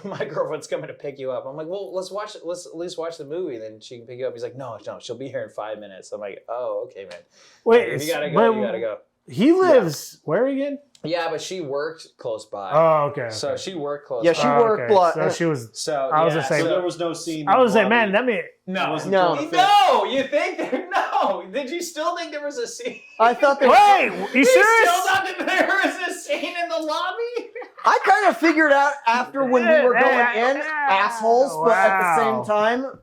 My girlfriend's coming to pick you up. I'm like, well, let's at least watch the movie. Then she can pick you up. He's like, no, she'll be here in 5 minutes. I'm like, oh, okay, man. wait, If you gotta go. You gotta go. He lives where again? Yeah, but she worked close by. Oh, okay. So she worked close. Yeah, by. she worked. So she was. So I was yeah, gonna say- so there was no scene. I in was the like, man, lobby. that mean. no, wasn't No. throwing a fit. no. You think there? No. Did you still think there was a scene? I thought there Wait, you You still serious? thought that there was a scene in the lobby? I kind of figured out after when we were going in, assholes, but at the Wow. same time,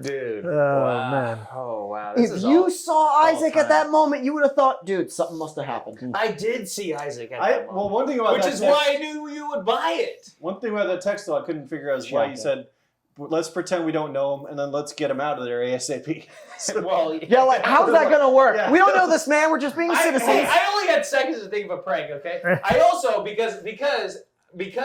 Dude. Oh, man. Oh wow. if you saw Isaac at that moment, you would have thought, dude, something must have happened. I did see Isaac at that moment. Well, one thing about Which that is text, why I knew you would buy it. one thing about that text though I couldn't figure out is why you said, let's pretend we don't know him and then let's get him out of there ASAP. Well, Yeah, like, how's that going to work? Yeah. We don't know this man. We're just being citizens. I only had seconds to think of a prank, okay? I also, because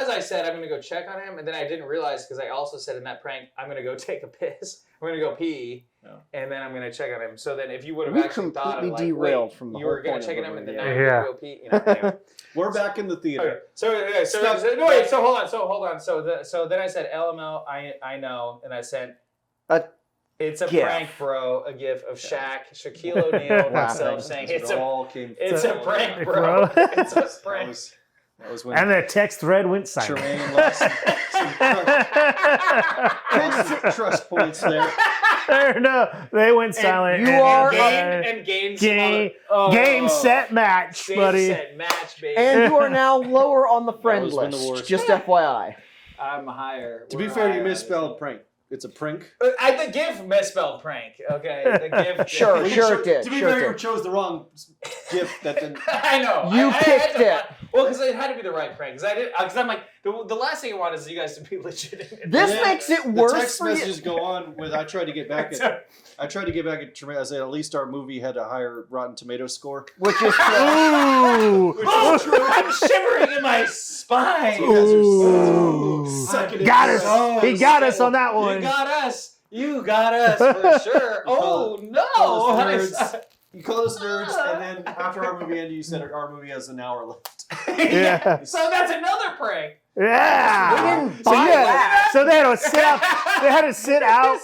I said I'm going to go check on him, and then I didn't realize, because I also said in that prank, I'm going to go take a piss. I'm going to go pee, and then I'm going to check on him. So then if you would have We actually thought of, completely like, derailed wait, from the you whole were going point to check of on him, the and then movie, now yeah. you're going to go pee. You know, anyway. We're back in the theater. Okay. So hold on. So then I said, LML, I know, and I sent, it's a GIF. prank, bro. A gif of Shaquille O'Neal himself saying it's a all came. it's a prank, bro. bro. It's a That prank. was when And the text thread went silent. Tremaine lost some trust points there. They went silent. you are- Gained game, some game set match, game, buddy. set, match, baby. And you are now lower on the friend was when the list, wars- just FYI. I'm higher. To be We're fair, you higher. misspelled prank. It's a prank. The GIF misspelled prank. Okay, the GIF. Sure, Well, you sure cho- it did, To be sure fair, it you did. chose the wrong gift. That didn't. I know. You I had picked to- it. Well, because it had to be the right prank. Because I'm like, the last thing I want is you guys to be legitimate. This Yeah, makes it The worse text for you. messages go on with. I tried to get back at Tremaine. I said at least our movie had a higher Rotten Tomato score. Which is Ooh. I'm shivering in my spine. You guys are Ooh. sucking it Got in. us. Oh, He got us on that one. You got us. You got us for sure. Oh call no! us nerds. You called us nerds, and then after our movie ended, you said our movie has an hour left. Yeah. So that's another prank. Yeah. We didn't buy yeah. So they had to sit out. They had to sit out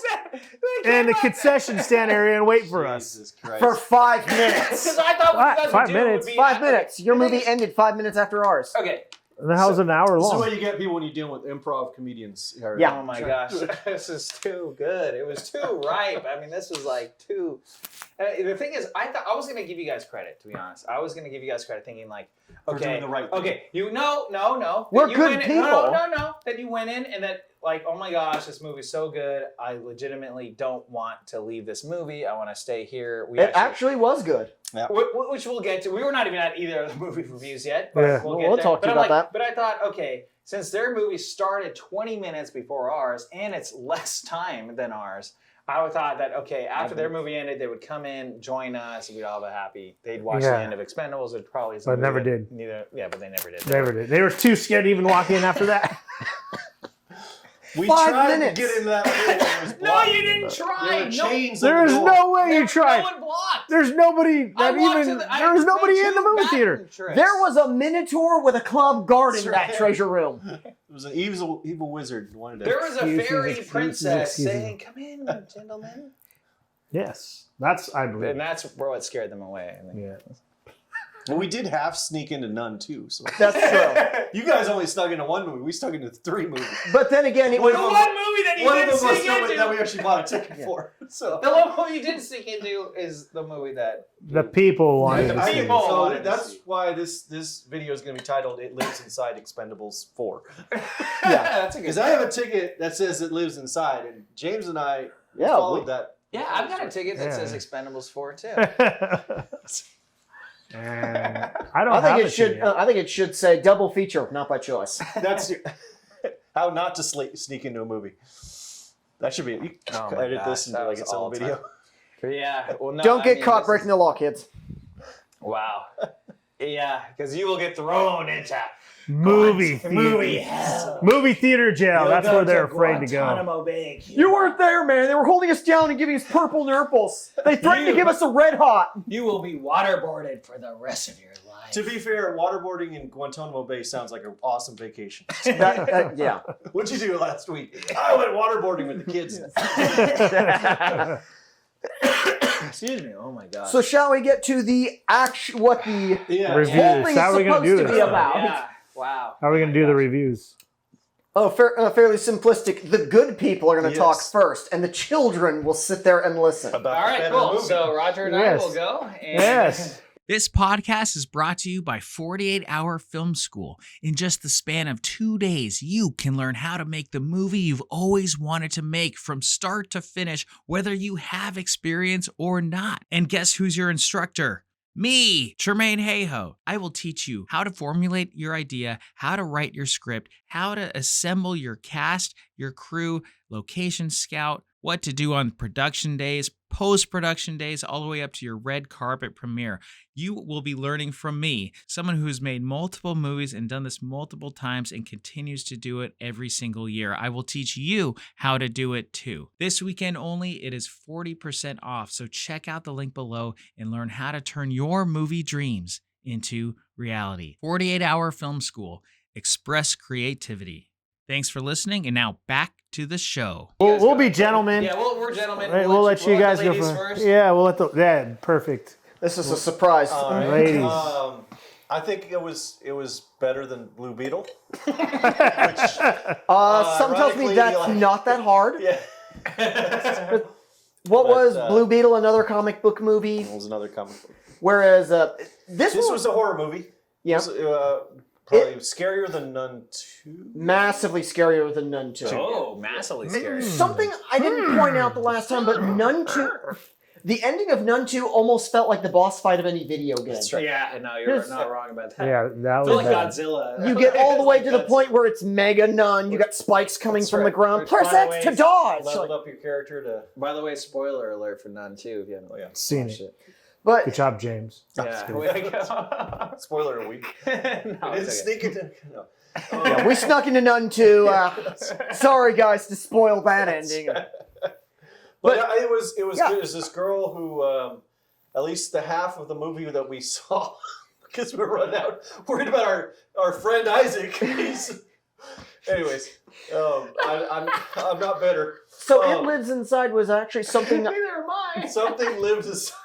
in the concession stand area and wait for us. Jesus Christ. for 5 Because minutes. I thought what you guys 5 would do minutes? would be 5 minutes. Your The movie thing is- ended 5 minutes after ours. Okay. And the hell's an hour This is long? what you get people when you deal with improv comedians. Yeah. Oh my gosh, this is too good. It was too ripe. I mean, this was like too. The thing is, I thought I was gonna give you guys credit. To be honest, I was gonna give you guys credit, thinking like, For okay, doing the right thing. okay, no. We're That you good went in- people. No. That you went in and that like, oh my gosh, this movie's so good. I legitimately don't want to leave this movie. I want to stay here. We It actually was good. which we'll get to. We were not even at either of the movie reviews yet, but Yeah. we'll get We'll there. talk to But you I'm about like, But I thought, okay, since their movie started 20 minutes before ours, and it's less time than ours, I thought that, okay, after their movie ended, they would come in, join us, and we'd all be happy. They'd watch the Yeah. end of Expendables. It probably But never did. But they never did. Never did. They were too scared to even walk in after that. We 5 tried minutes. to get in that pool and it was No, blocked. you didn't try. There were No, chains on the There's door. no way you no tried. one blocked. There's nobody I that walked even. to the- I There was nobody went in the to movie bathroom theater. tricks. There was a minotaur with a club guarding That's that right. treasure room. It was an evil wizard who wanted to. There was a Excuses, fairy excuses, princess excuses. saying, "Come in, gentlemen," Yes, that's I believe. and that's what scared them away. I think. Yeah. Well, we did half sneak into Nun too. So That's true. you guys only snuck into one movie. We snuck into 3 movies. But then again, it was The one movie that you One of didn't them was sneak the one into. that we actually bought a ticket for. So The one movie you didn't sneak into is the movie that The people wanted The to see. people. it. So wanted to that's see. why this video is going to be titled "It Lives Inside Expendables 4." Yeah. that's a good. Because I have a ticket that says it lives inside, and James and I Yeah, followed that. Yeah, I've got a ticket that Yeah. says Expendables 4 too. And I don't I have think a it should. ticket. I think it should say double feature, not by choice. That's how not to sneak into a movie. That should be. You Oh my edit gosh, this into that like was its own all video. time. Yeah. Well, no, Don't I get mean, caught this breaking the law, kids. Wow. Yeah, because you will get thrown into Movie theater. movie hell. Movie theater jail. That's where they're afraid to go. Guantanamo Bay, You weren't there, man. They were holding us down and giving us purple nurples. They threatened to give us a red hot. You will be waterboarded for the rest of your life. To be fair, waterboarding in Guantanamo Bay sounds like an awesome vacation. Yeah. What'd you do last week? I went waterboarding with the kids. Excuse me. Oh my god. So shall we get to the what the Yeah. Reviews. whole thing is How are we gonna supposed do to be this? about? Yeah. Wow. How are we going to do the reviews? Oh, fairly simplistic. The good people are going to talk Yes. first, and the children will sit there and listen. About All the right, better cool. movie. So Roger and Yes. I will go. And Yes. This podcast is brought to you by 48 Hour Film School. In just the span of 2 days, you can learn how to make the movie you've always wanted to make from start to finish, whether you have experience or not. And guess who's your instructor? Me, Tremaine Hayhoe. I will teach you how to formulate your idea, how to write your script, how to assemble your cast, your crew, location scout, what to do on production days, post-production days, all the way up to your red carpet premiere. You will be learning from me, someone who's made multiple movies and done this multiple times and continues to do it every single year. I will teach you how to do it too. This weekend only, it is 40% off, so check out the link below and learn how to turn your movie dreams into reality. 48 Hour Film School. Express creativity. Thanks for listening, and now back to the show. We'll be gentlemen. Yeah, we're gentlemen. Right, we'll let you guys the go ladies first. first. Yeah, we'll let the perfect. This is a surprise. All right. Ladies. I think it was better than Blue Beetle. Some tells me ironically, that's like- not that hard. Yeah. What But, was Blue Beetle, another comic book movie? It was another comic book. Whereas this This one was a horror movie. Yeah. It was, probably scarier than Nun 2. massively scarier than Nun 2. Oh, massively scary. Something I didn't point out the last time, but Nun 2, the ending of Nun 2 almost felt like the boss fight of any video game. That's right. Yeah, no, you're Here's- not wrong about that. Yeah, that I was feel like bad. Godzilla. You get all the way to the That's- point where it's mega Nun. You got spikes coming That's from the right. ground. Which, Press by the X way, to dodge. Leveled Like, up your character to. By the way, spoiler alert for Nun 2 if you haven't Seen watched it. but Good job, James. Yeah, way to go. Spoiler a week. No, Didn't it's okay. sneak it in. No. yeah, we snuck into Nun 2. Sorry, guys, to spoil that ending. But it was yeah. good. It was this girl who, at least the half of the movie that we saw, because we were running out, worried about our friend Isaac. Anyways, I'm not better. So It Lives Inside was actually something. Neither am I. Something lives inside.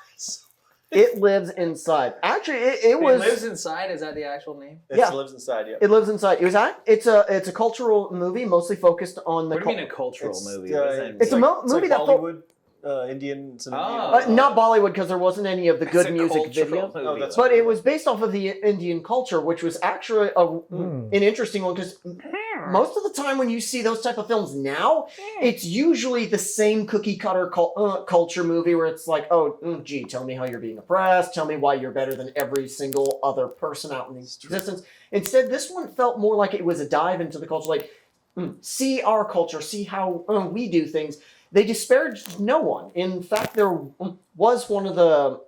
It Lives Inside. Actually, it It was. lives inside. Is that the actual name? It Yeah. lives inside. Yeah. It Lives Inside. It's a cultural movie, mostly focused on the. What do you mean a cultural It's, movie? uh, What does that mean? It's a movie that Bollywood, Indians and Oh. not Bollywood because there wasn't any of the good It's a music cultural video. movie, Oh, that's though. But it was based off of the Indian culture, which was actually an interesting one because most of the time when you see those type of films now, it's usually the same cookie cutter culture movie where it's like, gee, tell me how you're being oppressed, tell me why you're better than every single other person out in existence. Instead, this one felt more like it was a dive into the culture, like, see our culture, see how we do things. They disparaged no one. In fact, there was one of the,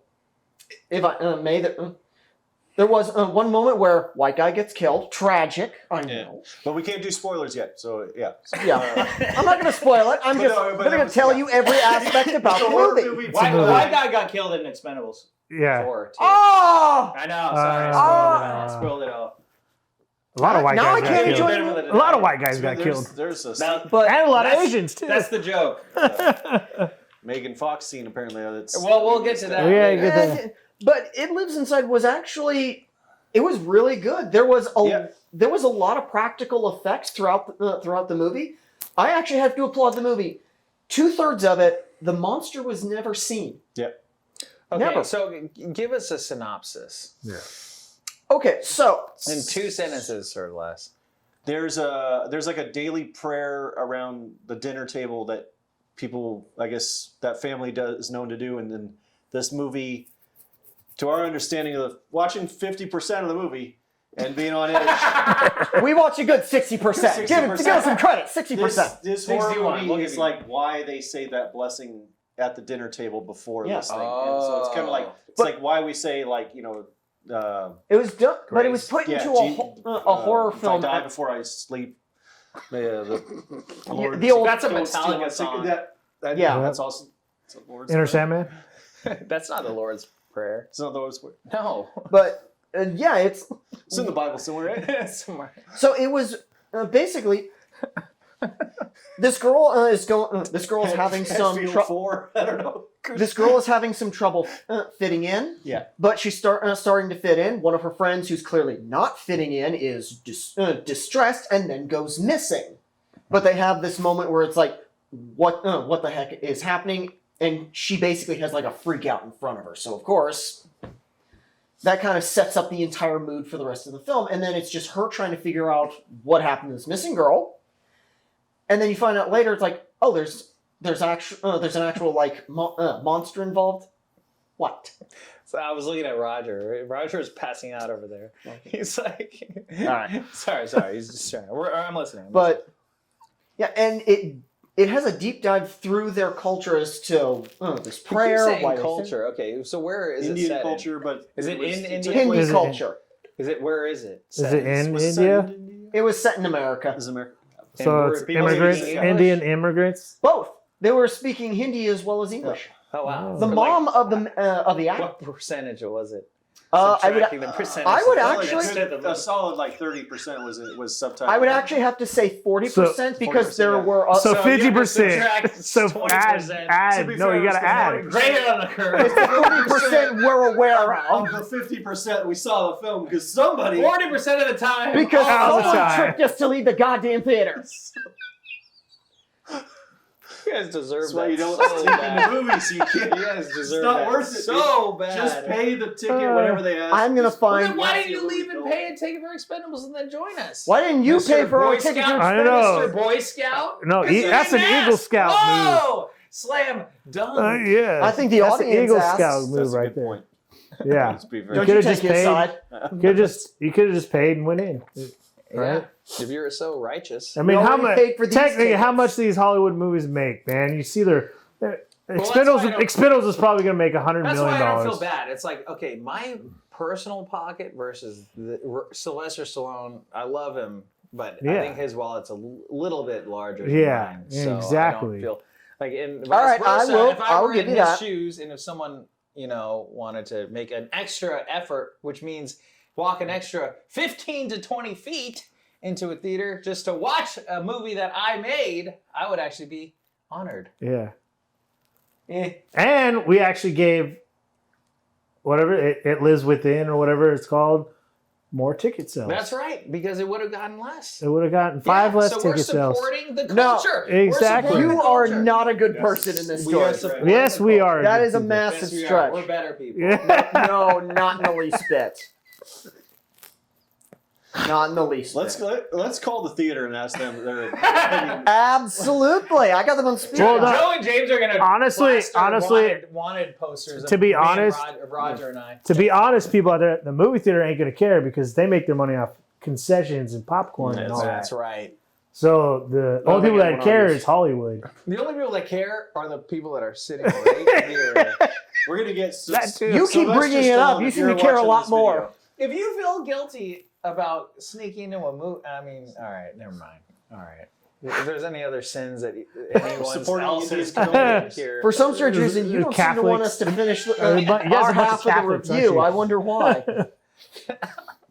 if I may, there was one moment where white guy gets killed. Tragic, I know. But we can't do spoilers yet, so yeah. Yeah, I'm not going to spoil it. I'm But just no, but going it to was- tell yeah. you every aspect about the movie. Why movie. guy got killed in Expendables Yeah. 4 too. Oh! I know. Sorry, I spoiled it all. A lot of white Now guys I can't got enjoy killed. it. A lot of white guys got killed. There's a Now, But And a lot of That's- Asians, too. that's the joke. Megan Fox scene apparently. That's Well, we'll get to that. Yeah, later. you get that. But It Lives Inside was actually, it was really good. There was a lot of practical effects throughout the movie. I actually have to applaud the movie. 2/3 of it, the monster was never seen. Yeah. Okay, Never. so give us a synopsis. Yeah. Okay, so In 2 sentences or less. There's like a daily prayer around the dinner table that people, I guess, that family is known to do, and then this movie, to our understanding of watching 50% of the movie and being on edge, we watched a good 60%. Give us some credit, 60%. this horror 61, movie we'll give is you- like why they say that blessing at the dinner table before Yeah. this thing. And so it's kind of like like why we say like It was done, but it was put yeah, into a horror if film. I die before I sleep. Yeah, the old That's a Don't steal my Metallica song. Yeah. that's also it's the Lord's Inner Prayer. Sandman. That's not the Lord's Prayer. It's not the Lord's Prayer. No. But yeah, it's It's in the Bible somewhere, right? Somewhere. so it was basically this girl is going. This girl is having some Hatfield trouble. 4. I don't know. This girl is having some trouble fitting in. Yeah. But she's starting to fit in. One of her friends, who's clearly not fitting in, is distressed and then goes missing. But they have this moment where it's like, what the heck is happening? And she basically has like a freak out in front of her. So of course, that kind of sets up the entire mood for the rest of the film. And then it's just her trying to figure out what happened to this missing girl. And then you find out later, it's like, oh, there's an actual like monster involved. What? So I was looking at Roger. Roger is passing out over there. He's like, All right. sorry. He's just trying. I'm listening. But yeah, and it has a deep dive through their culture as to this prayer. Saying why they culture. Okay, so where is Indian it set culture, but Is it was- in it's India? a Hindi place- Is it- culture. Is it? Where is it? Is set? it in was it set India? in India? It was set in America. Is America? So And it's were people immigrants, speaking English? Indian immigrants. Both. They were speaking Hindi as well as English. Oh wow. The For, mom of the act. What percentage was it? I would. Subtracting the percentage. I would Well, actually- a solid like 30% was subtitled. I would actually have to say 40% because 40%, there yeah. were. So So you have to 50%. subtract So 20%. add. To be No, fair, you it was gotta the add. morning- Grade it on the curve. 40% we're aware of. Of the 50% we saw the film because somebody 40% of the time. Because All the someone time. tricked us to leave the goddamn theater. You guys deserve That's that. why you don't so take bad. in the movies. You can't. You guys deserve It's not that worth it. so bad. Just pay the ticket whenever they ask. I'm gonna Just- Well, find. then why didn't See you a leave movie and film. pay a ticket for Expendables and then join us? Why didn't you pay for our ticket to I don't know. Mr. Boy Scout? No, Because you that's an didn't Eagle ask. Scout Oh, slam dunk. Yeah. I think the that's audience an Eagle asked. Scout That's move a right good there. point. Yeah. Let's be You very. Don't could've you just take his paid. side? You could have just paid and went in. Right? Yeah. If you're so righteous. I mean, We how already much? paid for these Technically, how tickets. much these Hollywood movies make, man? You see their that's Expendables. why I don't- Expendables is probably going to make $100 That's million. why I don't feel bad. It's like, okay, my personal pocket versus Sylvester Stallone. I love him, but I Yeah. think his wallet's a little bit larger than Yeah, mine. So exactly. I don't feel like in All right, vice versa, I will- if I I will were give in you his that. shoes, and if someone wanted to make an extra effort, which means walk an extra 15 to 20 feet into a theater just to watch a movie that I made, I would actually be honored. Yeah. Eh. And we actually gave whatever it lives within or whatever it's called more ticket sales. That's right, because it would have gotten less. It would have gotten 5 less so ticket we're sales. supporting the No, culture. exactly. We're supporting You the are culture. not a good Yes. person in this We story. are supporting Yes, the we culture. are. That is a Yes, massive Yes, we are. stretch. We're better people. Yeah. No, not in the least bit. Not in the least bit. Let's call the theater and ask them their opinion. Absolutely. I got them on speed. Well, dial. no, Joe and James are going to honestly, wanted posters. to of be me and honest- Roger and I. To be honest, people out there at the movie theater ain't going to care because they make their money off concessions and popcorn and all that. That's right. So the Well, only people they that get one care on is Hollywood. The only people that care are the people that are sitting right here. We're gonna get That too. You keep bringing it up. You seem to care a lot more. If you feel guilty about sneaking into a movie, I mean, all right, never mind. All right. If there's any other sins that anyone Supporting else Indian is culture. committed here, For some strange reason, you don't seem to want us to finish You guys are our a bunch half of of the Catholics, aren't review. you? I wonder why.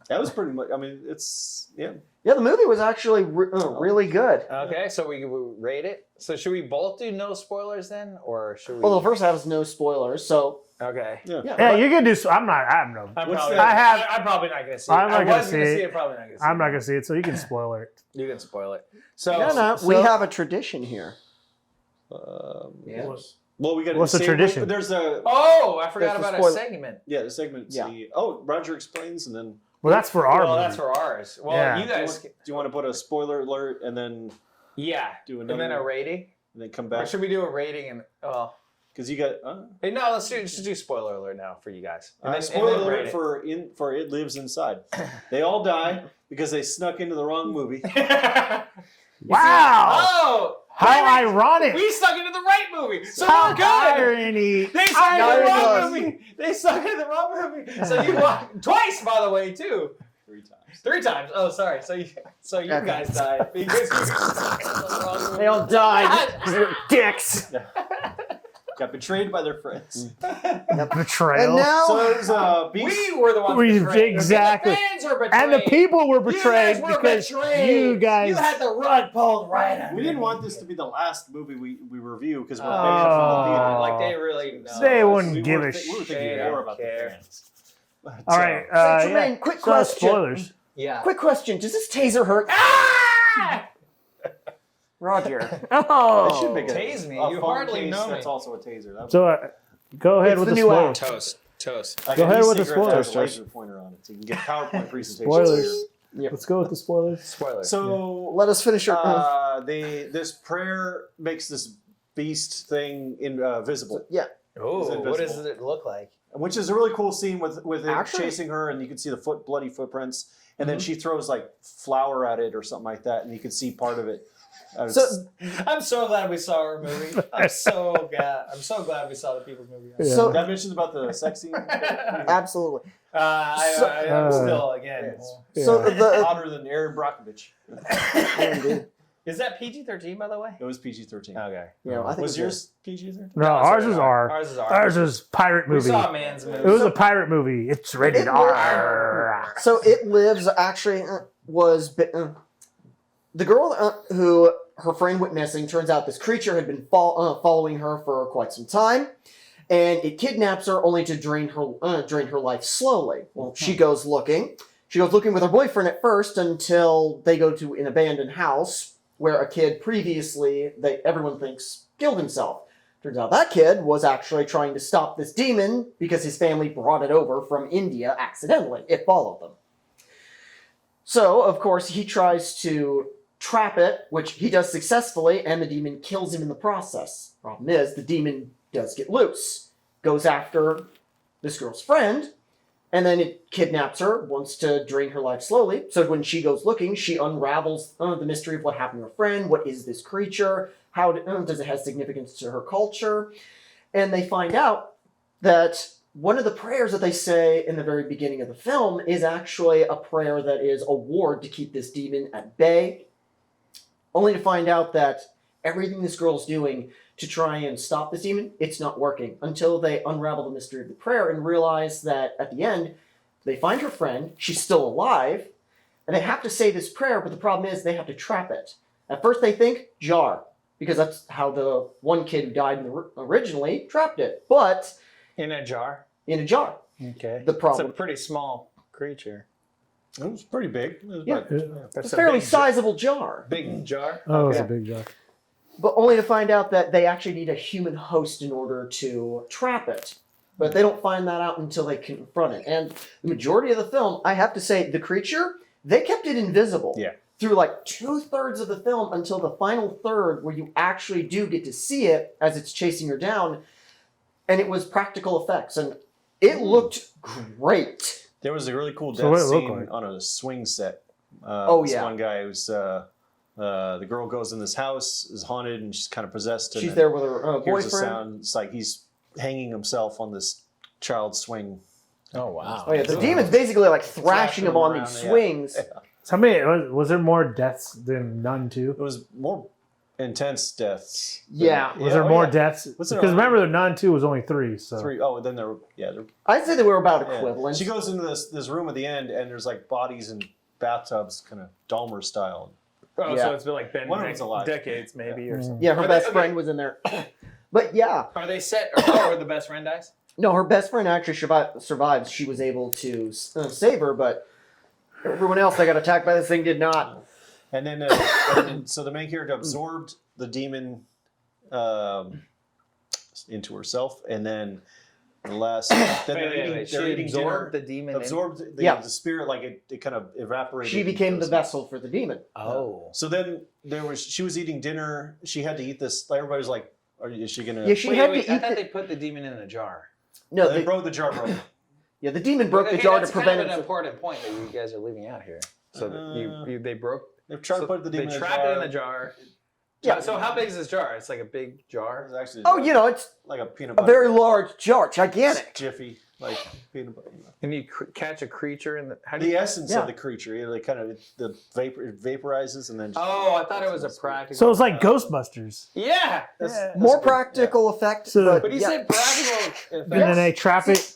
That was pretty much. I mean, it's yeah. Yeah, the movie was actually really good. okay, so we rate it. So should we both do no spoilers then, or should we? Well, the first half is no spoilers, so Okay. Yeah, you can do. I'm not. I have no. I'm What's probably, that? I'm probably not gonna see it. I'm not I gonna was see gonna it. see it. Probably not gonna see I'm it. not gonna see it, so you can spoil it. You can spoil it. So No, we have a tradition here. Yeah. Well, we got. What's the tradition? There's a Oh, I forgot That's a about a spoiler. segment. the segment. Yeah. Roger explains, and then Well, that's for our Well, movie. that's for ours. Well, Yeah. you guys. do you want to put a spoiler alert and then Yeah. do And another then a rating. and then come Or back should we do a rating and because you got Hey, no, let's just do spoiler alert now for you guys. And then, spoiler and then rate alert it. for It Lives Inside. They all die because they snuck into the wrong movie. Wow! Oh, How ironic! we stuck into the right movie, so How we're good. irony! They stuck into the Irony. wrong movie. They stuck into the wrong movie. So you walked twice, by the way, too. 3 times. 3 times. Oh, sorry. So you Okay. guys died because you stuck into the wrong movie. They all died. Dicks. Got betrayed by their friends. Betrayal. And now, So it was Beast. We were the ones We- betrayed. exactly. The fans were betrayed. And the people were betrayed you guys were because betrayed. you guys. You had the rug pulled right on We didn't you. want this to be the last movie we review because we're Oh. banned from the theater. Like they really know. They wouldn't We give were a thi- we were shit. thinking They more don't about care. the fans. But, All right. Saint Germain, Yeah. quick So, question. spoilers. Yeah. quick question. Does this taser hurt? Ah! Roger. Oh. They should make Tase me. a You phone hardly case know me. That's also a taser. That So go ahead It's with the the new spoilers. Toast. like go an ahead with the e-cigarette that has a spoilers, laser pointer on it, so you can get PowerPoint presentations. Spoilers. Yep. Let's go with the spoilers. Spoilers. So Let us finish our. this prayer makes this beast thing invisible, Yeah. Oh, It's what does invisible. it look like? which is a really cool scene with it Actually- chasing her, and you can see the bloody footprints, and then she throws like flour at it or something like that, and you can see part of it. So I'm so glad we saw our movie. I'm so glad we saw the People's Movie. Yeah. So- did I mention about the sex scene? absolutely. I'm still again. Yeah. So the Hotter than Aaron Brockovich. Is that PG-13 by the way? It was PG-13. Okay. I think Was it's yours PG-13? No, ours was R. Ours is R. Ours was pirate We movie. saw a man's movie. It was a pirate movie. It's rated It R. So It Lives actually was the girl who her friend went missing. Turns out this creature had been following her for quite some time, and it kidnaps her only to drain her life slowly. Well, she goes looking. She goes looking with her boyfriend at first until they go to an abandoned house where a kid previously everyone thinks killed himself. Turns out that kid was actually trying to stop this demon because his family brought it over from India accidentally. It followed them. So, of course, he tries to trap it, which he does successfully, and the demon kills him in the process. Problem is, the demon does get loose, goes after this girl's friend, and then it kidnaps her, wants to drain her life slowly. So when she goes looking, she unravels the mystery of what happened to her friend. What is this creature? How does it have significance to her culture? And they find out that one of the prayers that they say in the very beginning of the film is actually a prayer that is a ward to keep this demon at bay, only to find out that everything this girl's doing to try and stop this demon, it's not working, until they unravel the mystery of the prayer and realize that at the end, they find her friend, she's still alive, and they have to say this prayer, but the problem is they have to trap it. At first they think jar, because that's how the one kid who died originally trapped it, but In a jar. in a jar. Okay. The It's a problem, pretty small creature. It was pretty big. It was Yeah. about- That's a fairly big sizable jar. big jar. Oh, it was Okay. a big jar. But only to find out that they actually need a human host in order to trap it. But they don't find that out until they confront it. And the majority of the film, I have to say, the creature, they kept it invisible. Yeah. Through like 2/3 of the film until the final third where you actually do get to see it as it's chasing her down. And it was practical effects. And it looked great. There was a really cool So death what it look scene like? on a swing set. Oh, This yeah. one guy who's the girl goes in this house, is haunted, and she's kind of possessed. And She's then there with her hears a boyfriend. sound. It's like he's hanging himself on this child swing. Oh wow. Oh yeah, the demon's basically like thrashing him on around, these yeah. swings. So how many was there more deaths than Nun 2? It was more intense deaths. Yeah. Was there more deaths? Was there Because a- remember, the Nun 2 was only 3. So 3. Oh, then there were I'd say they were about yeah. equivalent. She goes into this room at the end, and there's like bodies in bathtubs, kind of Dahmer style. Oh, Yeah. so it's been like One of them's alive. decades maybe or something. Yeah, her Are best they- friend was in there. But yeah, Are they set or the best friend dies? No, her best friend actually survives. She was able to save her, but everyone else that got attacked by this thing did not. And then, so the main character absorbed the demon into herself, and then the last. Then She they're eating absorbed dinner. the demon. Absorbed the spirit, like it kind of evaporated. She became the vessel for the demon. Oh. So then she was eating dinner. She had to eat this. Like, everybody was like, is she gonna? Yeah, she had to eat. I thought they put the demon in a jar. No, They broke the jar. Yeah, the demon broke the jar to prevent That's it. an important point that you guys are leaving out here. So they broke. They're trying to put the demon. They trapped it in the jar. Yeah. So how big is this jar? It's like a big jar. It's actually Oh, you know, it's like a peanut a butter. very large jar, gigantic. Jiffy, like peanut butter. Can you catch a creature in the? How do The you? essence of the creature, it kind of the vapor it vaporizes and then. Oh, I thought it was a practical. So it's like Ghostbusters. Yeah. That's More a good- practical effect. So- But you said practical. And then they trap it.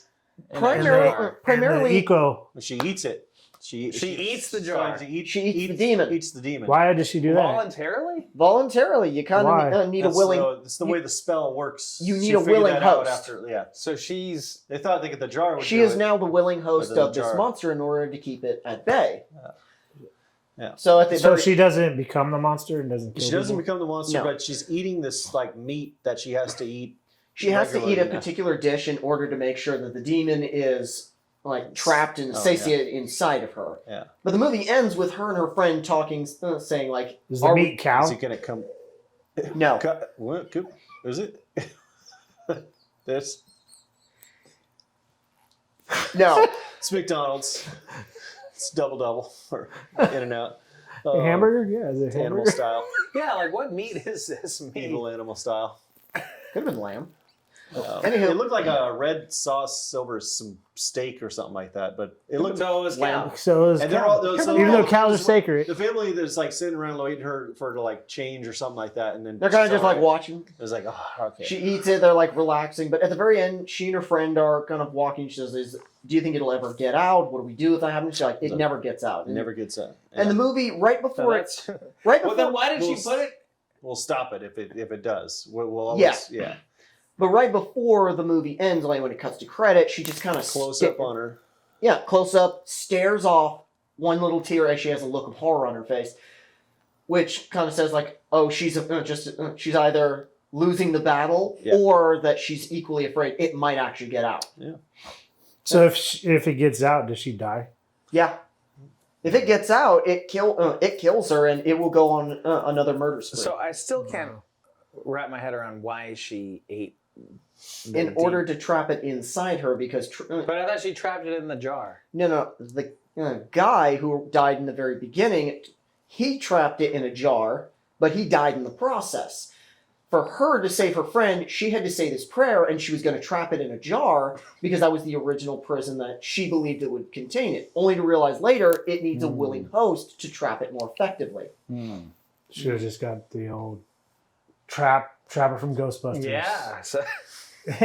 Primarily, And the eco. But she eats it. She eats the jar. She eats the demon. Eats the demon. Why does she do that? Voluntarily? voluntarily, you kind Why? of need a willing. That's the way the spell works. You need She a figured willing that out host. After, So she's. they thought they get the jar. Would She do is it. now the willing host But the of this jar- monster in order to keep it at bay. Yeah. So at the So very, she doesn't become the monster and doesn't kill She doesn't people? become the monster, No. but she's eating this like meat that she has to eat. she has to eat a regularly now. particular dish in order to make sure that the demon is like trapped and satiated inside of her. Yeah. But the movie ends with her and her friend talking, saying like, Is the "Are meat cow? Is it gonna come? No. What? Is it? This. No. It's McDonald's. It's double or In and Out. A hamburger? Yeah, is it It's animal hamburger? style. Yeah, like what meat is this meat? Evil animal style. Could have been lamb. Anywho, it looked like a red sauce over some steak or something like that, but it looked. So it was Lamb. cow. So is And they're cow. all so Even though cows are the sacred. family that's like sitting around waiting for her to like change or something like that, and then They're kind of she's just like all right. watching. It was like, oh, okay. She eats it, they're like relaxing, but at the very end, she and her friend are kind of walking. She says, do you think it'll ever get out? What do we do if that happens? She's like, it No. never gets out. It never gets out. And the movie, right So before that's. right Well, before, then why did she put it? We'll stop it if it does. We'll always, yeah. but right before the movie ends, like when it cuts to credit, she just kind of Close up on her. Yeah, close up, stares off, one little tear as she has a look of horror on her face, which kind of says like, oh, she's she's either losing the battle or that she's equally afraid it might actually get out. Yeah. So if it gets out, does she die? Yeah. If it gets out, it kills her, and it will go on another murder spree. So I still can't wrap my head around why she ate. the in order demon. to trap it inside her, because But I thought she trapped it in the jar. no, the guy who died in the very beginning, he trapped it in a jar, but he died in the process. For her to save her friend, she had to say this prayer, and she was going to trap it in a jar because that was the original prison that she believed it would contain it. Only to realize later it needs a willing host to trap it more effectively. Should have just got the old trapper from Ghostbusters. Yeah. So,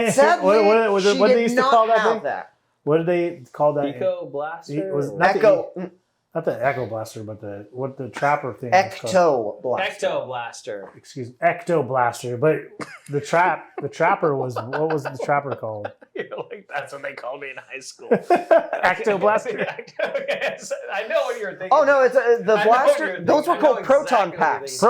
Sadly, what she did did they used to not call that have thing? that. What did they call that? Eco Blaster. It was or- not the Echo, not the Echo Blaster, but the trapper thing. was called. Ecto Blaster. Ecto Blaster. Excuse me, Ecto Blaster. But the trapper was, what was the trapper called? You're like, that's what they called me in high school. Ecto Blaster. I know what you're thinking. Oh no, it's the I know what blaster. you're Those thinking. were I called know proton exactly what packs.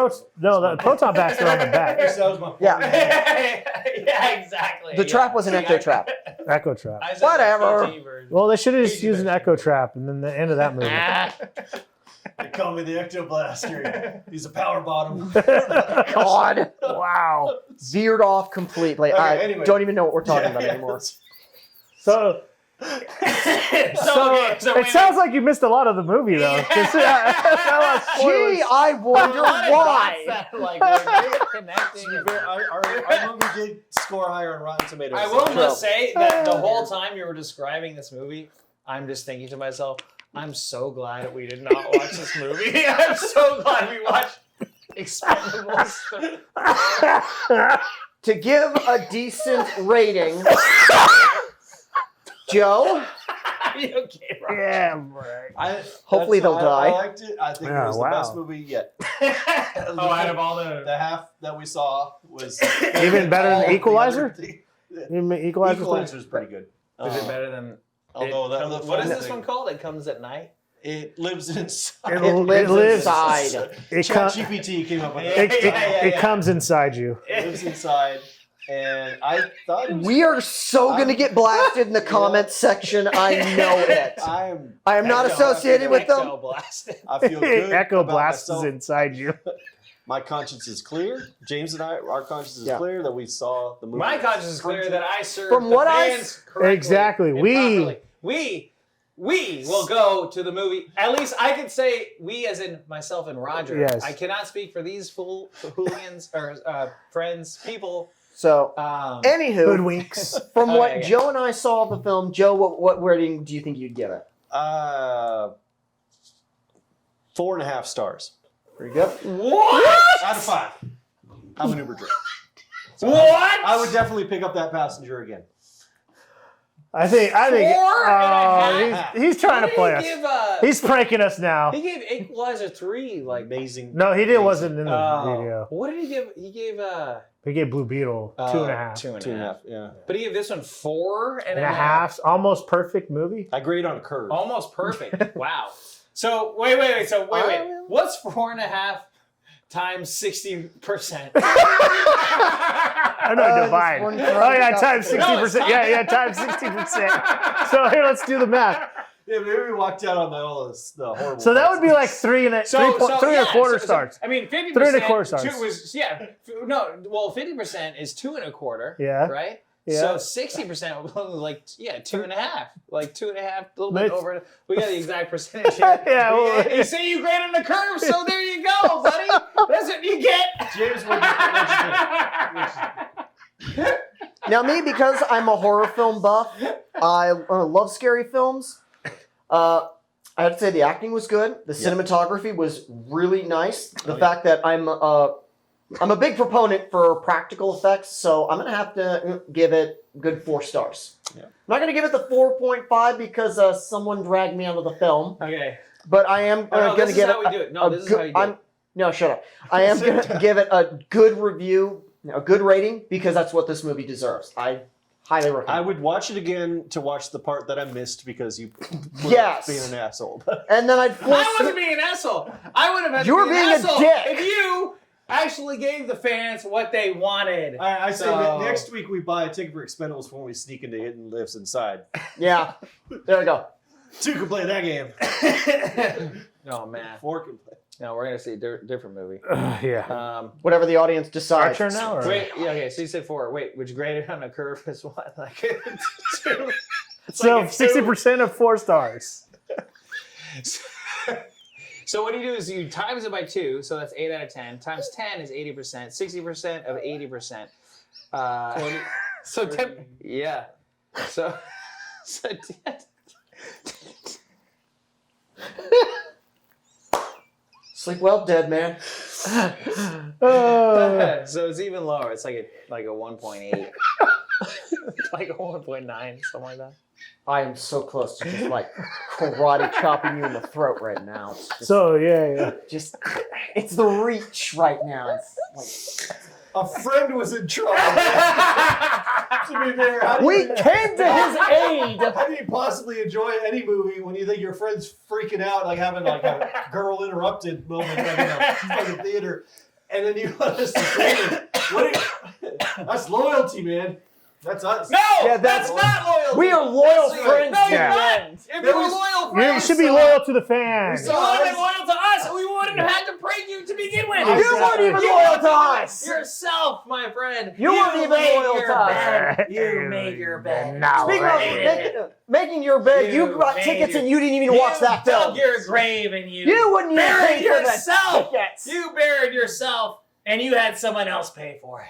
you're The proton packs are on the back. That was my point. Yeah. Yeah, exactly. The trap was an ecto trap. Echo trap. I said the Whatever. PT version. Well, they should have just used an Echo trap, and then the end of that movie. They call me the Ectoblaster. He's a power bottom. God, Wow. veered off completely. Okay, I anyway. don't even know what we're talking about anymore. So it sounds like you missed a lot of the movie, though. Just, Gee, I wonder why. Like, we're very connecting. Our movie did score higher on Rotten Tomatoes. I will True. just say that the whole time you were describing this movie, I'm just thinking to myself, I'm so glad we did not watch this movie. I'm so glad we watched Expendables. To give a decent rating, Joe. Are you okay, Rob? yeah, right. Hopefully they'll die. I liked it. I think it Yeah, was wow. the best movie yet. Oh, out of all the... The half that we saw was Even better than all the Equalizer? other thing. Equalizer's pretty good. Is it better than? Although What is this one called? It comes at night. It lives inside. It lives inside. ChatGPT came up with that. It comes inside you. It lives inside, and I thought it was, We are so going to get blasted in the comments section. I know it. I am not associated with them. Echo blasted. I feel good. Echo about Blast myself. is inside you. My conscience is clear. James and I, our conscience is clear that we saw the movie. My conscience is clear that I served From the what I fans correctly Exactly. and We- properly. We will go to the movie. At least I can say we, as in myself and Roger. Yes. I cannot speak for these hooligans or friends, people. So, anywho, Hoodwinks. from what Okay. Joe and I saw of the film, Joe, what rating do you think you'd give it? 4.5 stars. Pretty good. What? Out of 5. I'm an Uber driver. What? I would definitely pick up that passenger again. I think. 4.5? He's trying to play us. He's pranking us now. He gave Equalizer 3 like. Amazing. No, he didn't. Wasn't in the video. What did he give? He gave He gave Blue Beetle 2.5. 2.5. Yeah. But he gave this one 4.5. And a half. Almost perfect movie. I grade on a curve. Almost perfect. Wow. So wait. So wait. What's 4.5 times 60%? I know, divide. one Oh yeah, for- times 60%. No, it's not. Yeah, times 60%. So here, let's do the math. Yeah, maybe we walked out on the horrible. So that would be like three and a quarter so, stars. I mean, 50%. 3.25 stars. Well, 50% is 2.25. Yeah. Right. Yeah. So 60% would be like 2.5, like 2.5, a little bit over. We got the exact percentage here. Yeah, well- you see, you graded the curve, so there you go, buddy. That's what you get. James, what'd you think? Now, me, because I'm a horror film buff, I love scary films. I have to say the acting was good. The cinematography was really nice. The fact that I'm a big proponent for practical effects, so I'm going to have to give it a good 4 stars. Yeah. I'm not going to give it the 4.5 because someone dragged me out of the film, Okay. but I am going to give how we do it. No, this is how you do it. No, shut up. I am going to give it a good review, a good rating, because that's what this movie deserves. I highly recommend I it. would watch it again to watch the part that I missed because you were Yes. being an asshole. And then I'd force I wasn't being an asshole. I would have had You to were be an being a asshole dick. if you actually gave the fans what they wanted. All right, I say So- next week we buy a ticket for Expendables when we sneak into hidden lifts inside. Yeah. There we go. 2 can play that game. Oh man. 4 can play. No, we're gonna see a different movie. Yeah. Whatever the audience Our decides. turn now? Or? Wait, yeah, okay. So you said 4. Wait, would you grade it on a curve as what? Like 2? So like a 2. 60% of 4 stars. So what you do is you times it by 2, so that's 8 out of 10. Times 10 is 80%. 60% of 80%. 20. So 10. Yeah. So 10. Sleep well, dead man. Oh. So it's even lower. It's like a 1.8. Like a 1.9, something like that. I am so close to just like karate chopping you in the throat right now. It's just, So yeah. it's the reach right now. It's A friend was in trouble. To be fair, how do we you- came to his aid. How do you possibly enjoy any movie when you think your friend's freaking out, like having like a girl interrupted moment like in a fucking theater, and then you let us to That's loyalty, man. That's us. No, Yeah, that's not loyalty. We are loyal That's friends. No, you're Yeah. not. If you were loyal You friends, should be loyal to the fans. you would have been loyal to us. We wouldn't have had to prank you to begin with. You weren't even You loyal weren't to us. Yourself, my friend. You weren't even made loyal your to us. bed. You made your bed. Now, Speaking right. of making your bed, you You got made tickets your- and you didn't even watch that dug film. your grave and you You wouldn't even buried pay for the yourself. tickets. You buried yourself and you had someone else pay for it.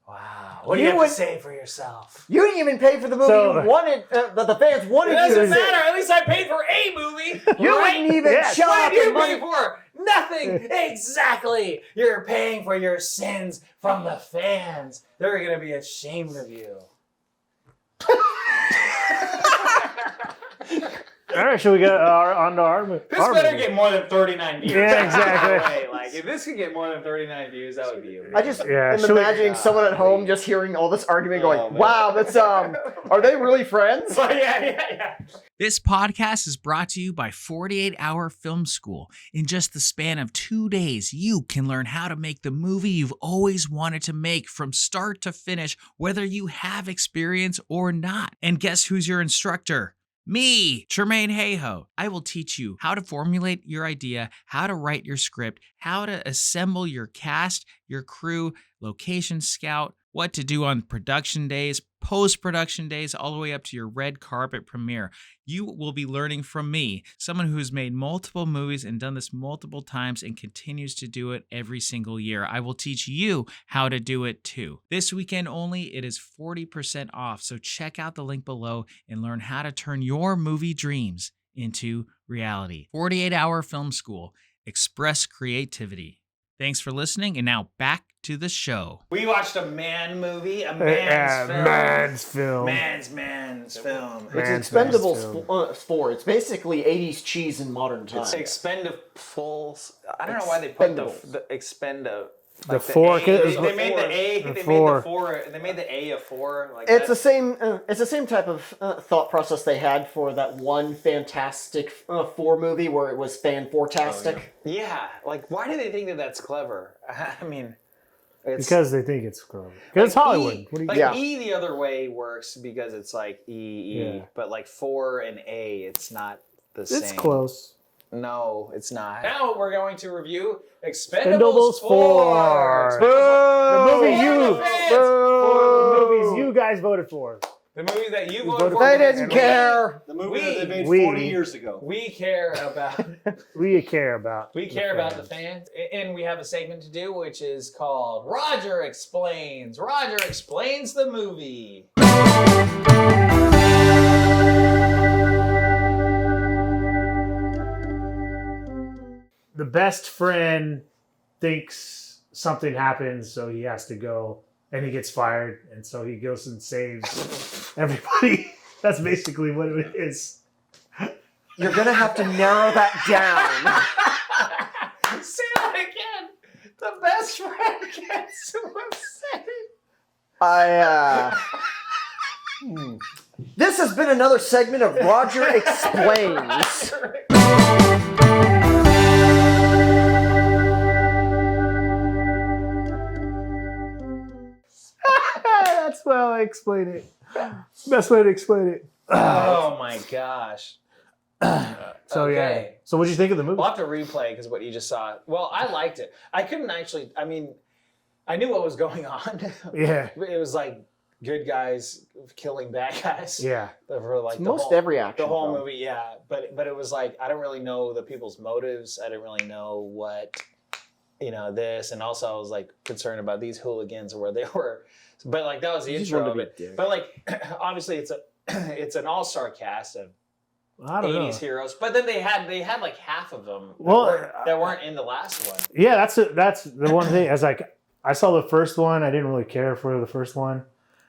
Wow. What do you You have would- to say for yourself? You didn't even pay for the movie So- you wanted, that the fans It wanted you to doesn't see. matter. At least I paid for a movie. You right? wouldn't even Yes. shell What out did you the money. pay for? Nothing. Exactly. You're paying for your sins from the fans. They're going to be ashamed of you. All right, should we get on to our This our better movie? get more than 39 views. Yeah, exactly. Right, like, if this could get more than 39 views, that would be I just Yeah, am should we- imagining someone at home just hearing all this argument going, Oh, man. wow, that's, are they really friends? yeah. This podcast is brought to you by 48 Hour Film School. In just the span of 2 days, you can learn how to make the movie you've always wanted to make from start to finish, whether you have experience or not. And guess who's your instructor? Me, Tremaine Hayhoe. I will teach you how to formulate your idea, how to write your script, how to assemble your cast, your crew, location scout, what to do on production days, post-production days, all the way up to your red carpet premiere. You will be learning from me, someone who's made multiple movies and done this multiple times and continues to do it every single year. I will teach you how to do it too. This weekend only, it is 40% off, so check out the link below and learn how to turn your movie dreams into reality. 48 Hour Film School. Express creativity. Thanks for listening, and now back to the show. We watched a man movie, a Yeah, man's film. man's film. Man's film. It's Man's Expendables film. 4. It's basically 80s cheese in modern times. It's Expendables. I don't know why they put Expendables. the Expenda. The four. They made the A. The They four. made the 4. They made the A a 4. Like It's the that. same. It's the same type of thought process they had for that one Fantastic Four movie where it was fan-fortastic. Yeah. Like, why do they think that that's clever? I mean, it's Because they think it's clever. Because it's Hollywood. E, What do you like Yeah. E the other way works because it's like E, Yeah. but like 4 and A, it's not the same. It's close. No, it's not. Now we're going to review Expendables Expendables 4. 4. The movie For you. the fans. For the movies you guys voted for. The movie that you voted voted for. for. They because didn't we- care. The movie We- that they made we- 40 years ago. We care about We care about. the fans, and we have a segment to do, which is called Roger Explains. Roger explains the movie. The best friend thinks something happens, so he has to go, and he gets fired, and so he goes and saves everybody. That's basically what it is. You're gonna have to narrow that down. Say that again. The best friend gets upset. This has been another segment of Roger Explains. That's well I explain it. Best way to explain it. Oh my gosh. So yeah. Okay. So what did you think of the movie? We'll have to replay because what you just saw. Well, I liked it. I couldn't actually. I mean, I knew what was going on. Yeah. It was like good guys killing bad guys. Yeah. For like the Most whole, every action. the whole film. movie. Yeah, but it was like I don't really know the people's motives. I didn't really know what this, and also I was like concerned about these hooligans where they were. But like that was the You just intro wanted of to it. be a dick. But like obviously it's an all-star cast of I don't 80s know. heroes, but then they had like half of them Well, that weren't in the last one. Yeah, that's the one thing. As like I saw the first one, I didn't really care for the first one,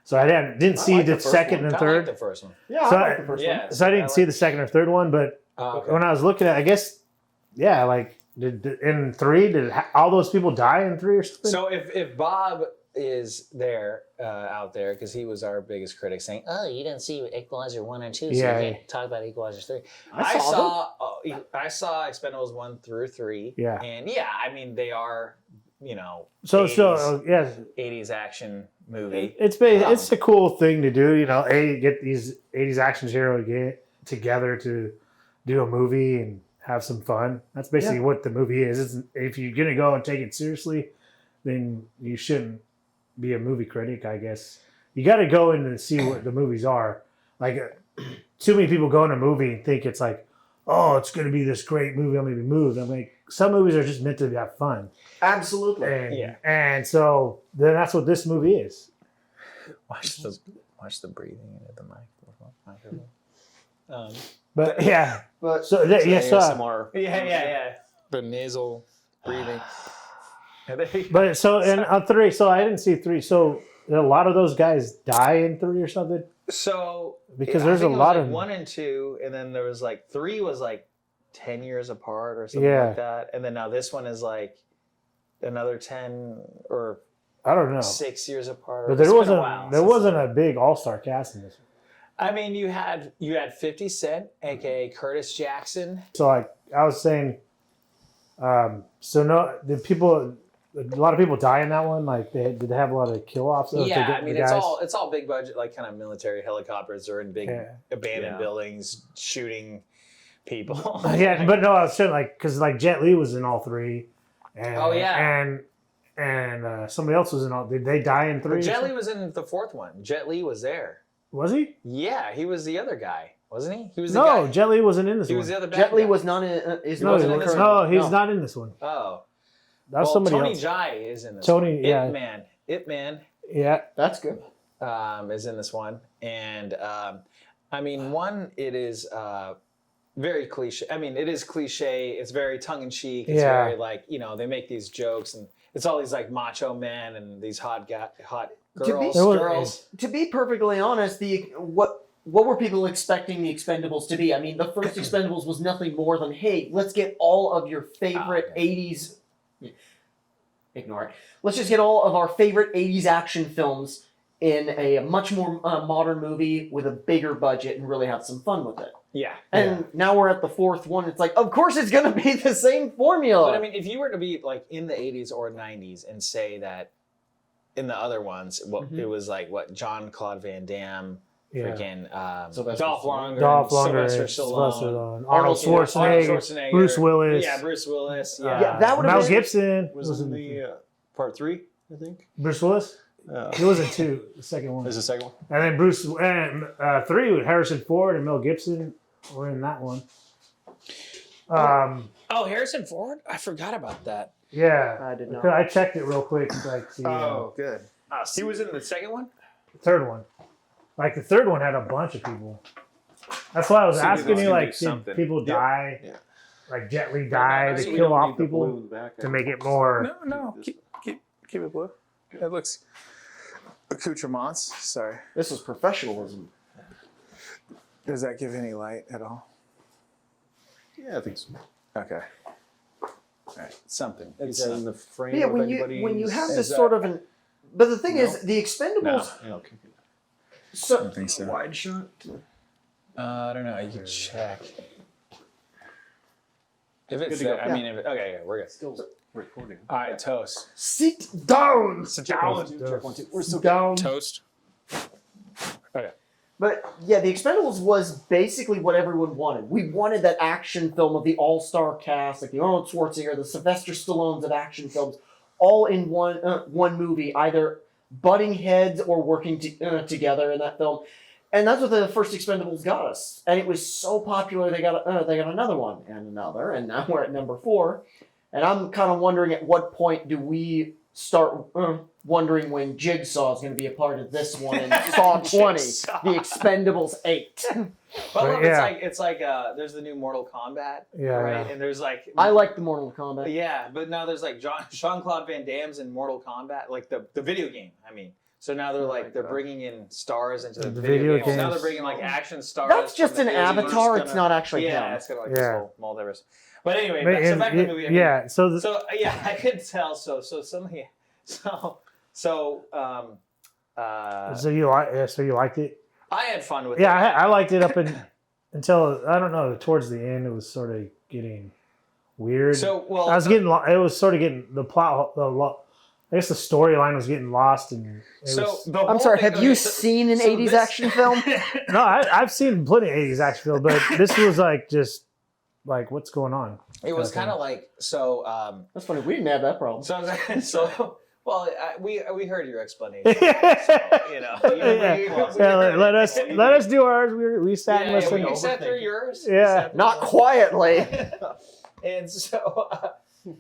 so I didn't see like the the first second one. and I liked third. the first one. Yeah, So I like the first yeah. one. So I didn't I see like- the second or third one, but Okay. when I was looking at, I guess, yeah, like in 3, all those people die in 3 or something? So if Bob is there out there because he was our biggest critic saying, "Oh, you didn't see Equalizer 1 and 2, so Yeah. you can't talk about Equalizer 3." I saw I saw Expendables 1 through 3. Yeah. And yeah, I mean they are, so 80s, yeah, 80s action movie. it's a cool thing to do. Get these 80s action hero get together to do a movie and have some fun. That's basically what the movie is. If you're gonna go and take it seriously, then you shouldn't be a movie critic, I guess. You got to go in and see what the movies are. Like, too many people go in a movie and think it's like, oh, it's going to be this great movie. I'm going to be moved. I'm like, some movies are just meant to have fun. Absolutely. And, Yeah. and so then that's what this movie is. Watch the breathing into the microphone. But yeah. But So, yes, ASMR. Yeah. The nasal breathing. but so, and on 3, so I didn't see 3. So, did a lot of those guys die in 3 or something? So Because I there's think a it was lot like of 1 and 2, and then there was like 3 was like 10 years apart or something Yeah. like that, and then now this one is like another 10 or I don't know, 6 years apart. but It's there been a wasn't while there since wasn't I- a big all-star cast in this one. I mean, you had 50 Cent, aka Curtis Jackson. So like I was saying, so no, did people? A lot of people die in that one. Like, did they have a lot of kill-offs? Yeah, I mean it's all big budget, like kind of military helicopters or in big Yeah. abandoned Yeah. buildings shooting people. Yeah, but no, I was saying like because like Jet Li was in all 3. And, Oh, yeah. and somebody else was in all. Did they die in 3? But Jet Li was in the 4th one. Jet Li was there. Was he? Yeah, he was the other guy, wasn't he? He was the No, guy. Jet Li wasn't in this He one. was the other bad Jet Li guy. was not in. Is no, wasn't he- in this no, one? he's No. not in this one. Oh, That was well, somebody Tony else. Jai is in this. Tony, one. yeah. Ip Man Yeah, That's good. is in this one, and I mean, one, it is very cliche. I mean, it is cliche. It's very tongue in cheek. It's Yeah. very like they make these jokes, and it's all these like macho men and these hot girls. There was- girls. To be perfectly honest, what were people expecting the Expendables to be? I mean, the first Expendables was nothing more than, hey, let's get all of your favorite 80s. Ignore it. Let's just get all of our favorite 80s action films in a much more modern movie with a bigger budget and really have some fun with it. Yeah. And now we're at the 4th one. It's like, of course it's going to be the same formula. But I mean, if you were to be like in the 80s or 90s and say that in the other ones, it was like what Jean-Claude Van Damme, yeah. freaking Sylvester Dolph Stallone. Lundgren, Dolph Lundgren, Sylvester Stallone, Arnold Schwarzenegger, Schwarzenegger, Bruce Willis. Yeah, Bruce Willis. Yeah. Yeah, that would've Mel been- Gibson Was in the part 3, I think. Bruce Willis. He was in 2, the second one. There's the second one. And then Bruce and 3 with Harrison Ford and Mel Gibson were in that one. Oh, Harrison Ford? I forgot about that. Yeah, I did not. I checked it real quick. Like Good. He was in the second one? the third one. Like the third one had a bunch of people. That's why I was So asking they you, do like, did something. people die? Yeah. Like Jet Li die? no, They so we kill don't off need the people blue in the back to end. make it more. No, keep it blue. It looks accoutrements. Sorry. This is professionalism. Does that give any light at all? Yeah, I think so. Okay. All right. Something. Is that in the frame Yeah, of when you anybody's- have Is this that- sort of an. But the thing is, the Expendables. Yeah, okay. I So, don't think so. Wide shot. I don't know. You can check. If it's Good to go. there, I mean, okay, yeah, we're good. Still recording. All right, toast. sit down. Sit Check down. 1, 2, check 1, 2. We're so Sit down. Toast. Okay. But yeah, the Expendables was basically what everyone wanted. We wanted that action film of the all-star cast, like the Arnold Schwarzenegger, the Sylvester Stallones of action films, all in one movie, either butting heads or working together in that film. And that's what the first Expendables got us. And it was so popular, they got another one and another, and now we're at number 4. And I'm kind of wondering at what point do we start wondering when Jigsaw is going to be a part of this one in Saw 20, Jigsaw. the Expendables 8. But look, Yeah. it's like there's the new Mortal Kombat, Yeah, right? yeah. And there's like I like the Mortal Kombat. yeah, but now there's like Jean-Claude Van Damme's in Mortal Kombat, like the video game. I mean, so now they're bringing in stars into the video games. So now games. they're bringing like action stars. That's just from an the video games. avatar, It's it's gonna- not actually yeah, him. it's gonna like Yeah. this whole multiverse. But anyway, But- so back to the movie. I mean, yeah, so yeah, I could tell. So you liked it? I had fun with Yeah, it. I liked it up until I don't know, towards the end it was sort of getting weird. So well, I was getting it was sort of getting the plot I guess the storyline was getting lost and it so was, the I'm whole sorry, thing- have you okay, so- seen an so 80s this- action film? no, I've seen plenty of 80s action films, but this was like just like what's going on? It was Okay. kind of like so. That's funny, we didn't have that problem. So well, we heard your explanation. You know, Yeah, let us do ours. We sat and Yeah, listened. we sat through yours. Yeah. We sat through Not yours. quietly. And so,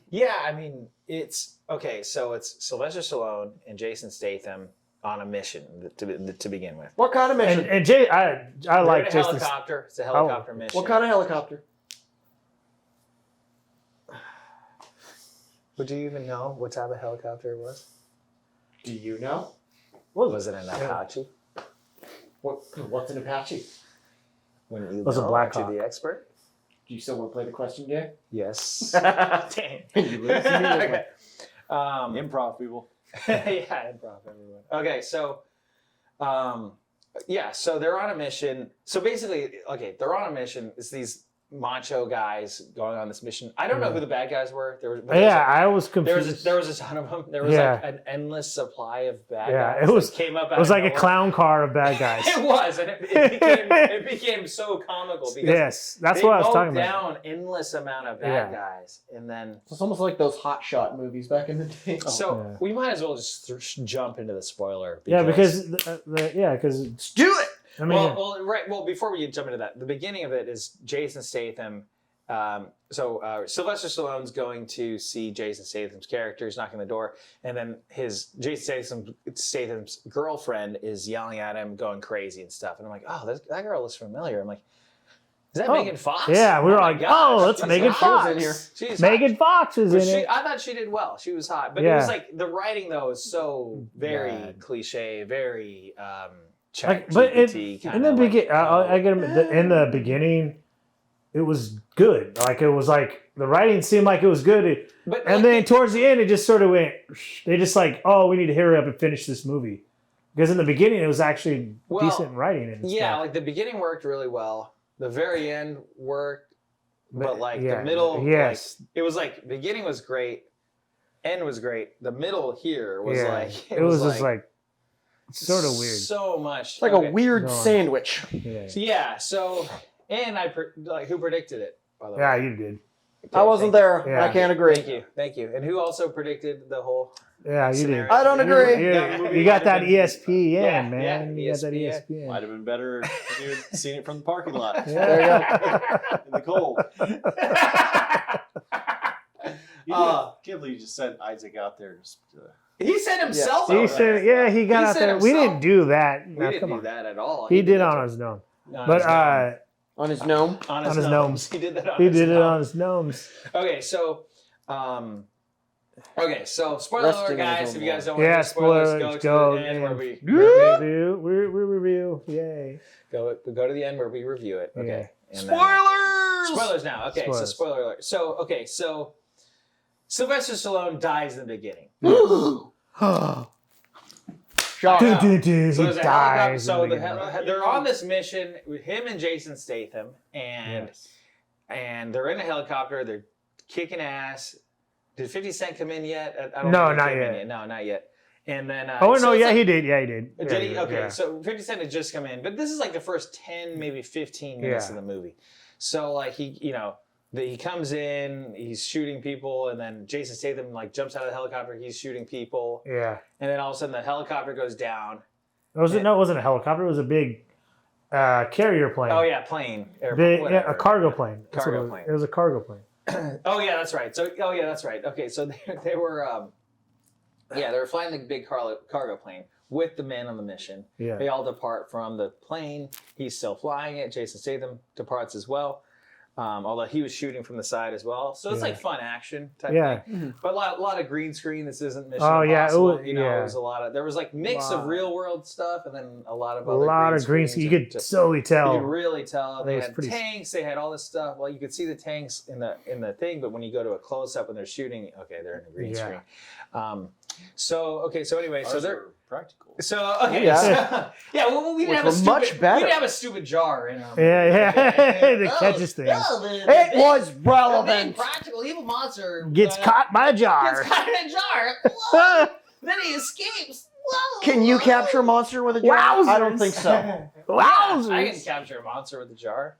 yeah, I mean, it's okay. So it's Sylvester Stallone and Jason Statham on a mission to begin with. What kind of mission? And Jay, I They're like in a just this. helicopter. It's a helicopter mission. What kind of helicopter? But do you even know what type of helicopter it was? Do you know? Was it an Apache? What's an Apache? When you Those are know, Black aren't Hawk. you the expert? Do you still want to play the question game? Yes. Dang. You lose immediately. Okay. Improv people. Yeah, improv everyone. Okay, so yeah, so they're on a mission. So basically, okay, they're on a mission. It's these macho guys going on this mission. I don't know who the bad guys were. I was There confused. was a ton of them. There was like an endless supply of bad guys. it was that came up. It was out like of a nowhere. clown car of bad guys. It was, and it became so comical because Yes, that's they what I was mowed talking about. down endless amount of bad guys, and then It's almost like those Hot Shot movies back in the day. so we might as well just jump into the spoiler. Yeah, because because Do it! I mean, Well, before we jump into that, the beginning of it is Jason Statham. Sylvester Stallone's going to see Jason Statham's character. He's knocking on the door, and then Jason Statham's girlfriend is yelling at him, going crazy and stuff. And I'm like, oh, that girl looks familiar. I'm like, is that Megan Fox? Yeah, we were my like, gosh, oh, that's she's Megan hot. Fox. in here. She's Megan hot. Fox was But in it. I thought she did well. She was hot, but it was like the writing though is so very cliche, very Like, but ChatGPT in the beginning, I get in the beginning, it was good. Like it was like the writing seemed like it was good, But and then towards the end, it just sort of went. They just like, oh, we need to hurry up and finish this movie, because in the beginning it was actually decent writing. And yeah, stuff. like the beginning worked really well. The very end worked, but like yeah, the middle, yes. like, it was like beginning was great, end was great. The middle here was like it was just like sort of weird. So much It's like a weird No. sandwich. Yeah, So and who predicted it? By the way, yeah, you did. I wasn't there. Yeah. I can't agree. Thank you. And who also predicted the whole? Yeah, you did. Scenario. I don't agree. You got that ESPN, Yeah, man. yeah, You got that ESPN. ESPN. Might have been better if you had seen it from the parking lot There you go. in the cold. Can't believe you just sent Isaac out there. He sent himself. He out said, there. yeah, he got He out said there. We himself. didn't do that. We No, didn't come do on. that at all. He did that on to- his own. on But his gnome. On his gnome. on his his gnomes. gnomes. He did that on he his did it gnome. on his gnomes. Okay, so spoiler Resting alert, on guys. his If own you guys don't Yeah, want to spoilers, spoilers, go go, to the end where and- we Review. Yay. go to the end where we review it. Okay. Yeah. And then- spoilers now. Okay, so Spoilers. spoiler alert. So Sylvester Stallone dies in the beginning. Shock. Dude, So he there's a helicopter. dies. So in the beginning. they're on this mission with him and Jason Statham, and Yes. and they're in a helicopter. They're kicking ass. Did 50 Cent come in yet? I don't No, think he not came in yet. No, not yet. And then Oh, so no, it's yeah, like- he did. Yeah, he did. Did Yeah, he? Okay, yeah. so 50 Cent had just come in, but this is like the first 10, maybe 15 minutes Yeah. of the movie. So like he comes in, he's shooting people, and then Jason Statham like jumps out of the helicopter, he's shooting people, Yeah. and then all of a sudden the helicopter goes down. No, it wasn't a helicopter. It was a big carrier plane. Oh yeah, plane, airplane, Big, yeah, whatever. a cargo plane. That's Cargo what it was. plane. It was a cargo plane. Oh yeah, that's right. Okay, so they were they were flying the big cargo plane with the men on the mission. Yeah. They all depart from the plane. He's still flying it. Jason Statham departs as well. Although he was shooting from the side as well. So it's Yeah. like fun action type Yeah. thing. But a lot of green screen. This isn't Mission Oh, yeah, it Impossible. was- It yeah. was a lot of, there was like mix of Lot. real world stuff and then a lot of A other lot of green screens screen. You and could just- totally you tell. could really tell. They was had pretty- tanks. They had all this stuff. Well, you could see the tanks in the thing, but when you go to a close up and they're shooting, okay, they're in a green Yeah. screen. So anyway, so Ours they're are practical. so okay, Yeah. so, yeah. Well, we Which didn't have a were much stupid. better. We didn't have a stupid jar in them. Yeah, that catches things. It was relevant. practical evil monster Gets caught by a jar. Gets caught in a jar. Whoa. Then he escapes. Whoa. Can you capture a monster with a jar? Wowzers. I don't think so. Yeah, Wowzers. I can capture a monster with a jar.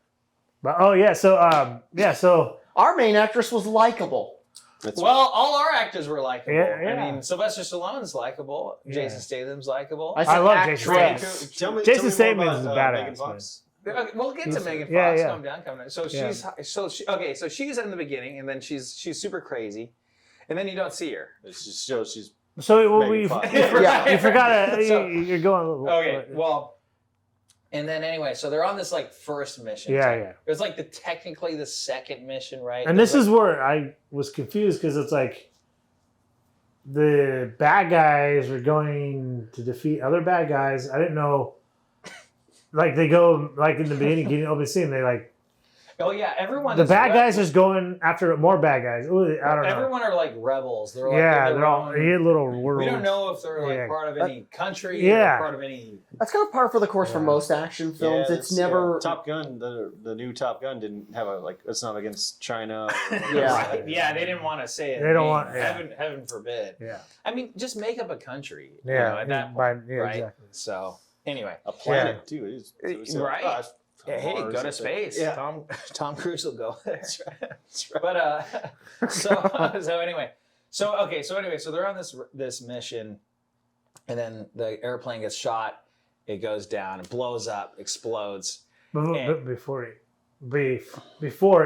But so Our main actress was likable. That's Well, all our actors were likable. Yeah, yeah. I mean, Sylvester Stallone's likable. Yeah. Jason Statham's likable. I said I love actress. Jason Statham. Tell me, Jason tell me Statham more is a about, badass, Megan Fox. Okay, we'll get to He's- Megan Fox. yeah, yeah. Calm down. So Yeah. so she's in the beginning, and then she's super crazy, and then you don't see her. It just shows she's well, Megan we Fox. Yeah. you forgot. So- You're going. Okay, well, and then anyway, so they're on this like first mission. Yeah, So yeah. It was like technically the second mission, right? And this is where I was confused because it's like the bad guys were going to defeat other bad guys. I didn't know like they go like in the beginning, getting over the scene. They like Oh yeah, everyone. the is bad guys is going after more bad guys. Ooh, I don't know. Everyone are like rebels. They're like Yeah, in they're their all own- a little world. We don't know if they're like Yeah. part of any country Yeah. or part of any. That's kind of par for the course for Yeah. most action films. Yeah, It's never. Top Gun. The new Top Gun didn't have a like. It's not against China. Yeah. Right. Yeah, they didn't want to say it. They don't name. want- yeah. Heaven forbid. Yeah, I mean, just make up a country. you yeah, know, at that by- point, yeah, right? exactly. So anyway, A planet too. It is. Right. Hey, Mars go to or space. Yeah. Tom Cruise will go there. That's right. But so anyway, so they're on this mission, and then the airplane gets shot. It goes down. It blows up. Explodes. But before it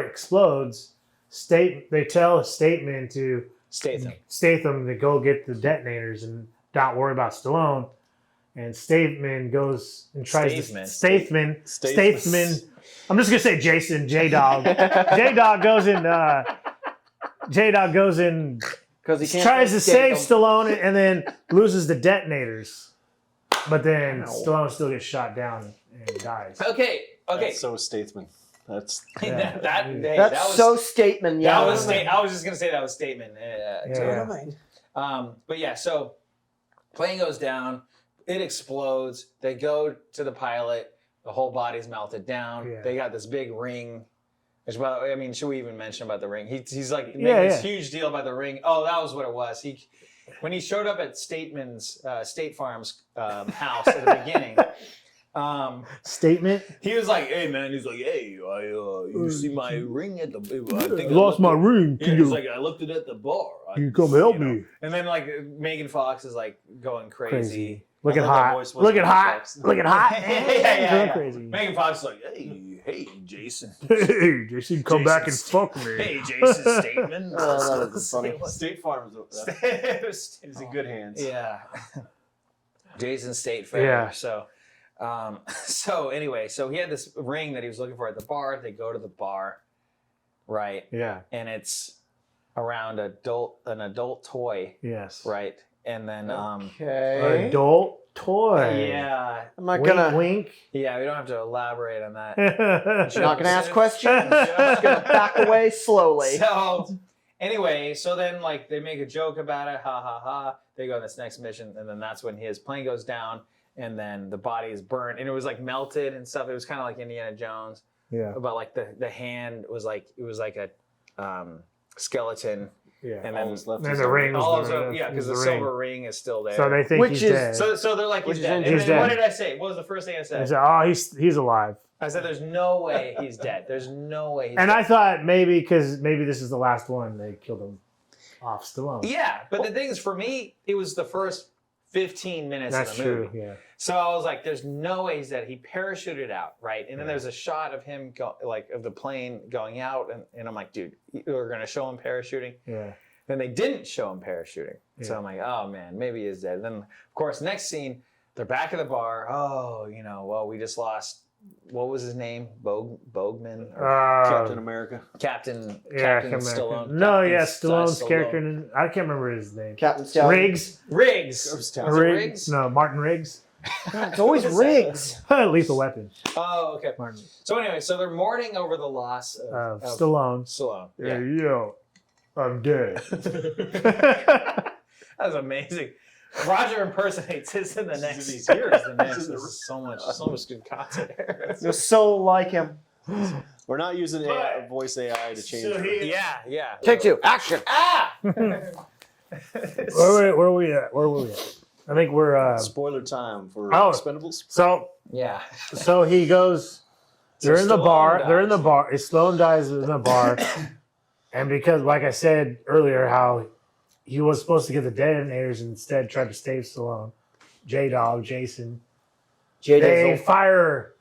explodes, they tell Statham to go get the detonators and not worry about Stallone. And Statham goes and tries to Statham. I'm just gonna say Jason J Dog. J Dog goes in. Because he can't Tries to escape save them. Stallone and then loses the detonators. But then Stallone still gets shot down and dies. Okay. That's so statesman. That's Yeah. That's so statement. Yeah. That was I was just gonna say that was statement. Yeah. But yeah, so plane goes down. It explodes. They go to the pilot. The whole body's melted down. Yeah. They got this big ring. Which, well, I mean, should we even mention about the ring? He's like making Yeah, this huge deal about the ring. Oh, that was what it was. When he showed up at State Farm's house at the beginning. Statement. He was like, "Hey man," he's like, "Hey, you see my ring at the? I think I lost my ring. Yeah, he's like, I looked it at the bar. Can you come help me? And then like Megan Fox is like going crazy. Looking I thought that hot. voice was Looking Megan hot. Fox. Looking hot. Yeah. Going crazy. Megan Fox is like, hey, Jason. Hey, Jason, come back and Jason's- fuck me. Hey, Jason Statham. Oh, that was funny. State Farm is in good hands. Yeah. Jason State Fair. Yeah. So anyway, so he had this ring that he was looking for at the bar. They go to the bar, right? Yeah. And it's around an adult toy, Yes. right? And then Okay. Adult toy. yeah, I'm not Wink, gonna. wink. yeah, we don't have to elaborate on that. Not gonna ask questions. I'm just gonna back away slowly. So anyway, so then like they make a joke about it, ha ha ha. They go on this next mission, and then that's when his plane goes down, and then the body is burnt, and it was like melted and stuff. It was kind of like Indiana Jones, Yeah. but like the hand was like a skeleton, Yeah. and All then that's left And is the ring was also the- yeah, because the ring. silver ring is still there. So they think Which he's is- dead. so they're like Which he's is dead. And interesting. then what did I say? What was the first thing I They said? said, oh, he's alive. I said there's no way he's dead. There's no way he's And dead. I thought maybe this is the last one, they killed him off Stallone. Yeah, but the thing is, for me, it was the first 15 minutes That's of the true. movie. Yeah. So I was like, "There's no way he's dead." He parachuted out, right? And then there's a shot of him of the plane going out, and I'm like, "Dude, we're gonna show him parachuting." Yeah. Then they didn't show him parachuting, so Yeah. I'm like, "Oh man, maybe he's dead." Then of course, next scene, they're back at the bar. Oh, well, we just lost. What was his name? Bogman? Or Captain America. Captain Captain Stallone. No, Captain yeah, Stallone's Stallone. character. I can't remember his name. Captain Stallion. Riggs. Riggs. Was it Riggs? No, Martin Riggs. It's always Riggs. Lethal Weapon. Oh, okay. Martin. So anyway, so they're mourning over the loss of Stallone. Stallone. Yeah. Yeah. Yo, I'm dead. That was amazing. Roger impersonates his in the next. He's here. The next. This is so much good content here. You're so like him. We're not using voice AI to change. Yeah. Take two. Action. Ah! Where are we at? I think we're. Spoiler time for Oh. Expendables. Yeah. So he goes. They're in the Stallone bar. dies. They're in the bar. Stallone dies in the bar, and because, like I said earlier, how he was supposed to get the detonators and instead tried to save Stallone. J-Dog, Jason. J They Dizzle. fire.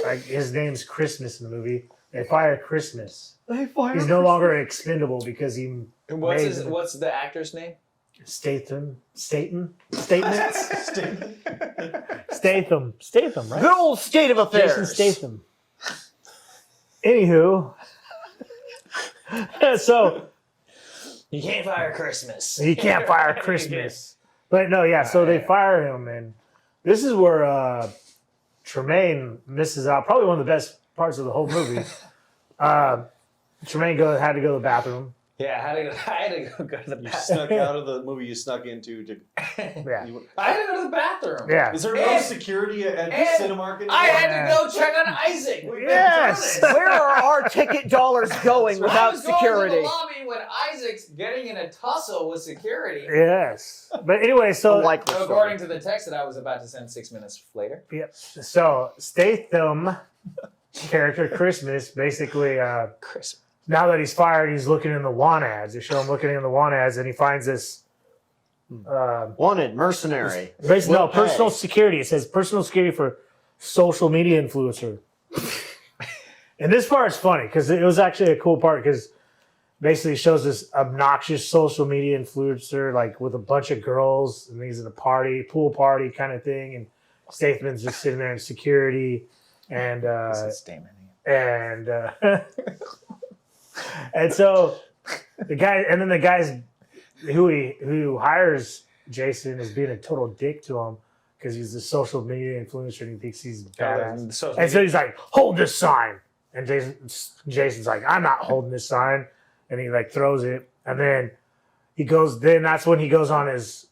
Like his name's Christmas in the movie. They fire Christmas. He's no longer expendable because he And made what's the actor's name? Statham, right? Good old state of Jason affairs. Statham. Anywho, so You can't fire Christmas. he can't fire Christmas. But no, yeah. So they fire him, and this is where Tremaine misses out. Probably one of the best parts of the whole movie. Tremaine had to go to the bathroom. Yeah, I had to go to the You bathroom. snuck out of the movie you snuck into. Yeah. I had to go to the bathroom. Yeah. Is there no And- security at and Cinemark anymore? I had to go check on Isaac. We've been Yes. through this. Where are our ticket dollars going I without was going to security? the lobby when Isaac's getting in a tussle with security. Yes. But anyway, so Unlikely story. According to the text that I was about to send 6 minutes later. yep. So Statham character Christmas basically Chris. now that he's fired, he's looking in the want ads. They show him looking in the want ads, and he finds this. Wanted mercenary. Basically, no, Will pay. personal security. It says personal security for social media influencer. And this part's funny because it was actually a cool part because basically it shows this obnoxious social media influencer like with a bunch of girls and he's in a party, pool party kind of thing, and Statham's just sitting there in security, and This is Damon. and and so the guys who hires Jason is being a total dick to him because he's a social media influencer and he thinks he's badass. And so he's like, hold this sign. And Jason's like, I'm not holding this sign. And he like throws it. And then that's when he goes on his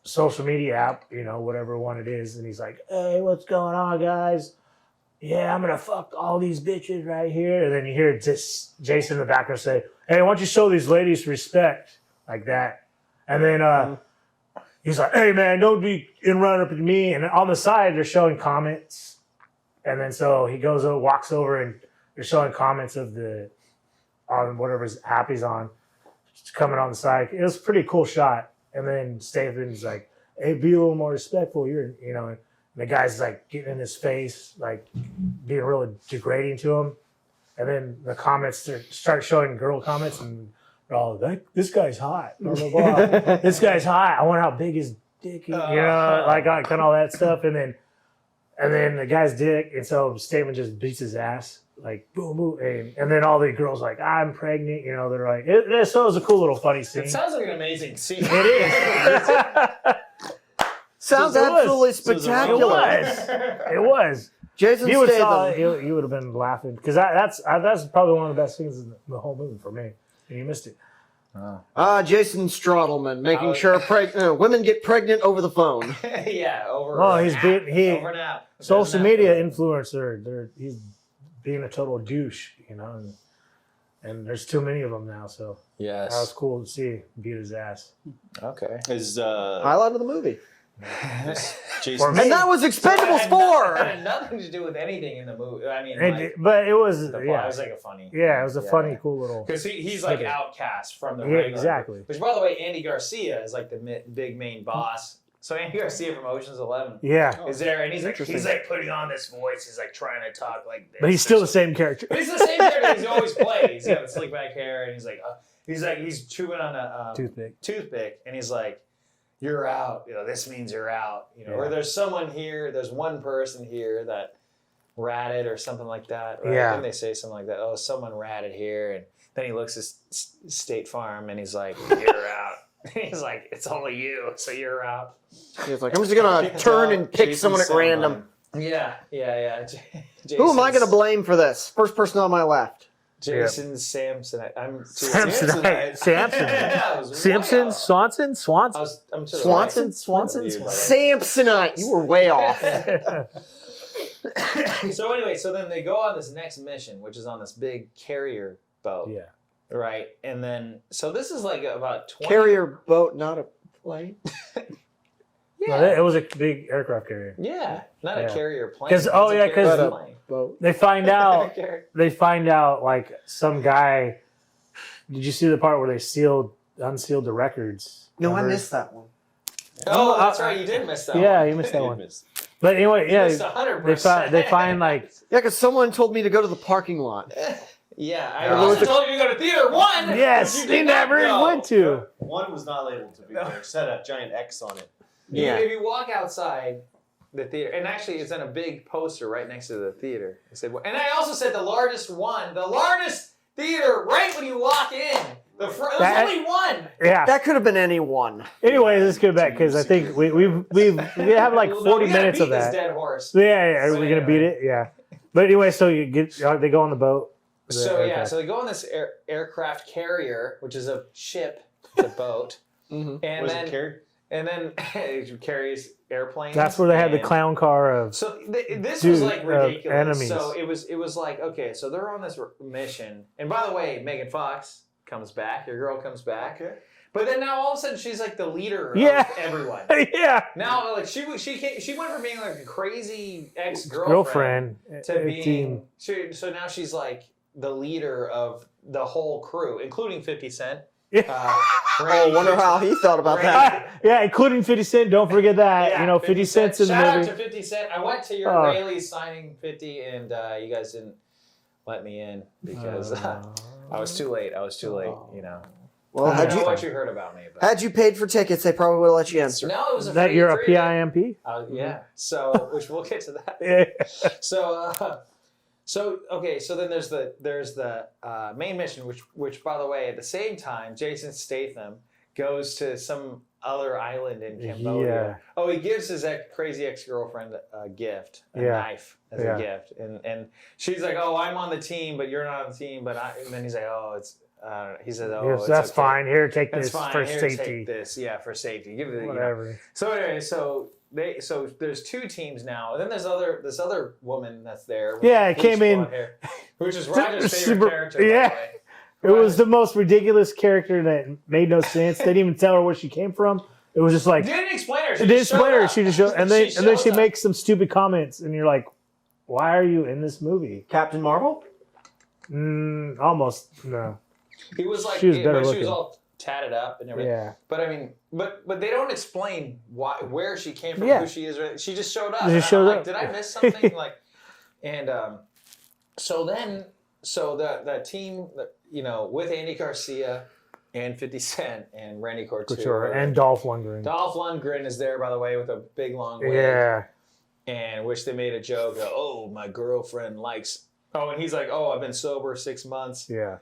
social media app, whatever one it is. And he's like, hey, what's going on, guys? Yeah, I'm going to fuck all these bitches right here. And then you hear Jason in the background say, hey, why don't you show these ladies respect like that? And then he's like, hey, man, don't be running up to me. And on the side, they're showing comments. And then so he walks over and they're showing comments on whatever app he's on. Just coming on the side. It was a pretty cool shot. And then Statham's like, hey, be a little more respectful. And the guy's like getting in his face, like being really degrading to him. And then the comments start showing girl comments and this guy's hot. Blah, blah, blah. This guy's hot. I wonder how big his dick is. Like kind of all that stuff. And then the guy's dick. And so Statham just beats his ass. Like boom, boom, and then all the girls like I'm pregnant, they're like so it was a cool little funny scene. It sounds like an amazing scene. It is. Sounds It was. absolutely It spectacular. was. It was. Jason You would saw Statham. it, you would have been laughing because that's probably one of the best things in the whole movie for me, and you missed it. Jason Stradelman, making sure women get pregnant over the phone. Yeah, over. Oh, an he's app. being Over an app. social There's an media app. influencer. He's being a total douche, and there's too many of them now. So Yes. that was cool to see beat his ass. Okay. Is Highlight of the movie. Jason? me- And that was Expendables It 4! had nothing to do with anything in the movie. I mean, But it was the plot. yeah, It was like a funny. it was a funny, cool little. Because he's like snippet. outcast from the Yeah, regular. exactly. Which, by the way, Andy Garcia is like the big main boss. So Andy Garcia from Ocean's 11 Yeah, is there, and he's Interesting. like putting on this voice. He's like trying to talk like this. but he's still the same character. But he's the same character he's always played. He's got the slick back hair, and he's chewing on a toothpick, and he's like, "You're out. This means you're out. Or there's someone here. There's one person here that ratted or something like that. Right? Yeah. Then they say something like that. Oh, someone ratted here, and then he looks at State Farm, and he's like, "You're out." He's like, "It's only you, so you're out." He's like, I'm just gonna turn and pick someone at random. Yeah. Who am I gonna blame for this? First person on my left. Jason Samson. I'm Samsonite. Yeah, I was way Simpson, off. Swanson, I'm to the Swanson? right. Swanson. You, buddy. Samsonite. You were way off. So anyway, so then they go on this next mission, which is on this big carrier boat. Yeah. Right, and then so this is like about 20. Carrier boat, not a plane. Yeah. No, it was a big aircraft carrier. Yeah, not a Yeah. carrier plane. 'Cause- It's oh, a yeah, carrier 'cause- plane. Boat. They find out like some guy. Did you see the part where they unsealed the records? No, I Remember? missed that one. Oh, that's right. You did miss that. Yeah, one. you missed that You one. missed. But anyway, You yeah, missed 100%. they find like Yeah, because someone told me to go to the parking lot. Yeah, I Yeah. also told you to go to theater 1. yes, but you they did not never go. went to. One was not labeled to be fair. It had a giant X on it. Yeah. If you walk outside the theater, and actually it's in a big poster right next to the theater. It said, and I also said the largest theater right when you walk in. There's only one. Yeah. That could have been anyone. Anyways, let's get back because I think we have like 40 minutes of This that. dead horse. Yeah. Are we gonna beat it? Yeah. But anyway, so they go on the boat. So yeah, so they go on this aircraft carrier, which is a ship, it's a boat, and then it carries airplanes. That's where they had the clown car of. So this was like ridiculous. Enemies. So it was like, okay, so they're on this mission, and by the way, Megan Fox comes back. Your girl comes back. Okay. But then now all of a sudden she's like the leader of everyone. Yeah. Now like she went from being like a crazy ex-girlfriend to being so now she's like the leader of the whole crew, including 50 Cent. I wonder how he thought about that. Yeah, including 50 Cent. Don't forget that. Yeah, 50 Cent's in the movie. Shout out to 50 Cent. I went to your Rayleigh's signing 50, and you guys didn't let me in because I was too late. Well, I don't know what you heard about me. But. Had you paid for tickets, they probably would have let you in. No, it was Is that you're a PIMP? Yeah. So, which we'll get to that. Yeah. So then there's the main mission, which by the way, at the same time, Jason Statham goes to some other island in Cambodia. Yeah. Oh, he gives his crazy ex-girlfriend a gift, a knife as a gift, and she's like, "Oh, I'm on the team, but you're not on the team." And then he's like, "Oh, it's." He said, "Oh, yes, it's that's okay. fine. Here, take this fine. for Here, safety." Take this, for safety. Give it whatever. So anyway, so there's two teams now, and then there's this other woman that's there. Yeah, it came in, which is Roger's favorite character. Yeah, by the way. it was the most ridiculous character that made no sense. They didn't even tell her where she came from. It was just like didn't explain her. She just showed, and then she makes some stupid comments, and you're like, "Why are you in this movie?" Captain Marvel? Almost no. He was like, she was better she looking. was all tatted up and everything. Yeah. But I mean, but they don't explain where she came from, Yeah. who she is. She just showed up. She just showed up. Did I miss something? So the team, with Andy Garcia and 50 Cent and Randy Couture and Dolph Lundgren. Dolph Lundgren is there, by the way, with a big long wig. Yeah. And which they made a joke of, oh, my girlfriend likes. Oh, and he's like, oh, I've been sober 6 months. Yeah.